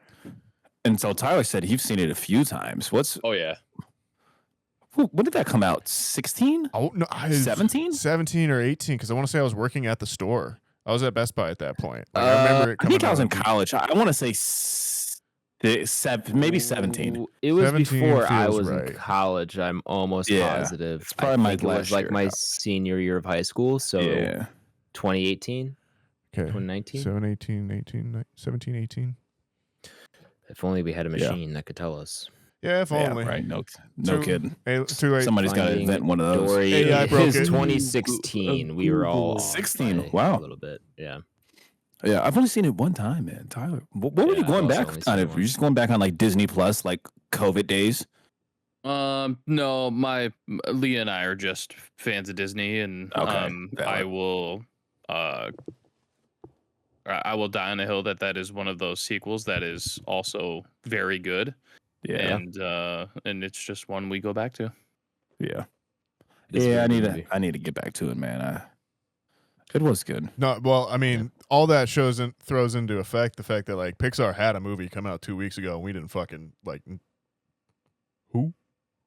and so Tyler said he's seen it a few times. Oh yeah. When did that come out? 16? Oh no, 17? 17 or 18 because I want to say I was working at the store. I was at Best Buy at that point. Like, I remember it I think coming I was out in college. I want to say maybe 17. Ooh, It was 17 before I feels was right. in college. I'm almost Yeah, positive. it's probably my I think it was last like year of my college. senior year of high school. So Yeah. 2018, Okay. 2019. 17, 18. If only we had a Yeah. machine that could tell us. Yeah, if Yeah, only. right. No Too- kidding. Too late. Somebody's got to Finding invent one of those. Dory AI broke is it. 2016. We were all 16, by wow. a little bit. Yeah. Yeah, I've only seen it one time, man. Tyler, what were Yeah, you going I've also back only on? seen it Were you once. just going back on like Disney Plus, like COVID days? No, Leah and I are just fans of Disney, and Okay, I will die on a hill that is one of those sequels that is also very good, Yeah, and it's just one we go back to. yeah, It's a yeah. very good movie. I need to get back to it, man. It was good. No, well, I mean, all that throws into effect the fact that like Pixar had a movie come out 2 weeks ago and we didn't fucking like. Who?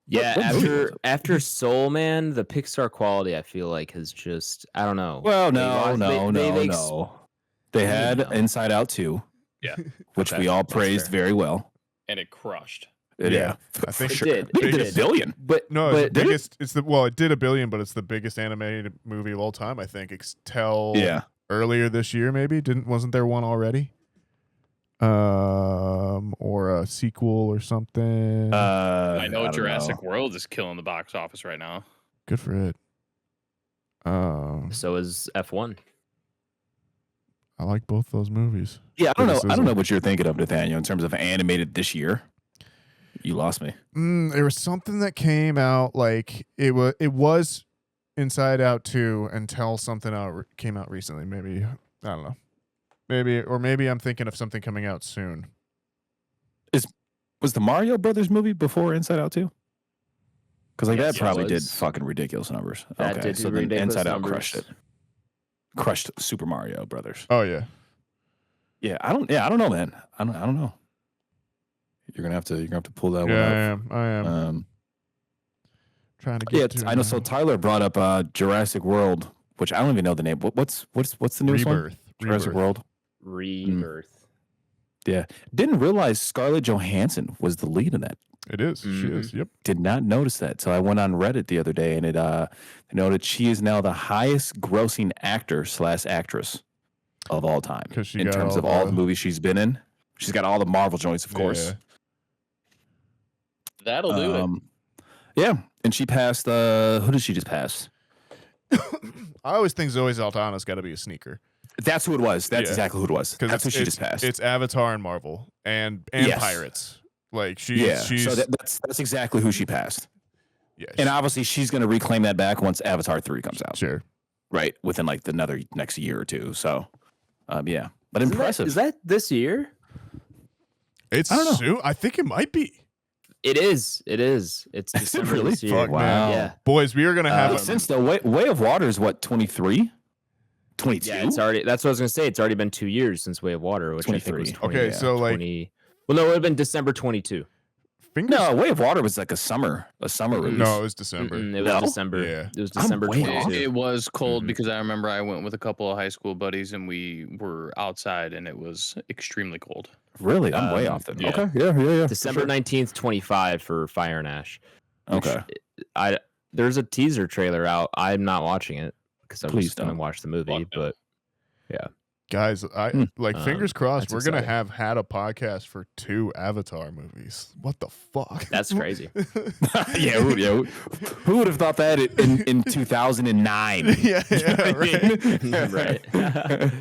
Yeah, what movie was after Soul Man, the Pixar quality I feel like has just I don't know. Well, They no, lost- no, they- no, they ex- no. They had No. Inside Out 2, Yeah, which Okay, we all that's praised fair. very well. and it crushed. Yeah, I for think it sure. did. It did It a billion. But No, it's but the biggest. It's the well, it did $1 billion, but it's the biggest animated movie of all time. I think. Till Yeah, earlier this year, maybe wasn't there one already? Or a sequel or something. I know don't Jurassic World is killing the box office right now. Good for it. so is F1. I like both those movies. Yeah, I don't know. I Criticism. don't know what you're thinking of, Nathaniel, in terms of animated this year. You lost me. There was something that came out like it was Inside Out 2 until something came out recently. Maybe I don't know. Maybe I'm thinking of something coming out soon. Was the Mario Brothers movie before Inside Out 2? Because like Yes, that it probably did was. fucking ridiculous numbers. That Okay, did so do then ridiculous Inside Out numbers. crushed it. Crushed Super Mario Brothers. Oh yeah. Yeah, I don't know, man. I don't know. You're gonna have to pull that one Yeah, up. I am. Trying to get Yeah, to I know. So Tyler brought up Jurassic World, which I don't even know the name. What's the newest one? Rebirth. Jurassic World. Rebirth. Yeah, didn't realize Scarlett Johansson was the lead in that. It is. She Mhm. is. Yep. Did not notice that. So I went on Reddit the other day, and it noted she is now the highest grossing actor/actress of all time 'Cause she in got terms all of all the- the movies she's been in. She's got all the Marvel joints, of course. That'll do it. Yeah, and she passed. Who did she just pass? I always think Zoe Saldana's got to be a sneaker That's who it was. That's Yeah. exactly who it was. because That's who she just passed. It's Avatar and Marvel and Yes. Pirates. Like she's yeah, she's so that's exactly who she passed. yeah. And obviously, she's going to reclaim that back once Avatar 3 comes out, sure. right? Within like the next year or two. So, yeah, but Isn't impressive. Is that this year? It's I don't know. soon. I think it might be. It is. It's Is it December really? this year. Fuck, Wow. man. Yeah. Boys, we are gonna have a, Since the Way of Water is what, 23? 22? Yeah, it's already. That's what I was gonna say. It's already been 2 years since Way of Water, which I think was 23. 20, Okay, so, like- 20 well, no, it would have been December 22. Fingers. No, Way of Water was like a summer release. No, it was December. It was No? December. Yeah. It was I'm December way 22. off. It was cold Mhm. because I remember I went with a couple of high school buddies and we were outside and it was extremely cold. Really? I'm way Um, off then. yeah. Okay. Yeah. For December sure. 19th, 25 for Fire and Ash. which Okay. there's a teaser trailer out. I'm not watching it because I'm Please just gonna don't. watch the movie. Fuck no. But Guys, fingers crossed. that's We're gonna exciting. have had a podcast for 2 Avatar movies. What the fuck? that's crazy. yeah. Who would have thought that in 2009? yeah, right. Right.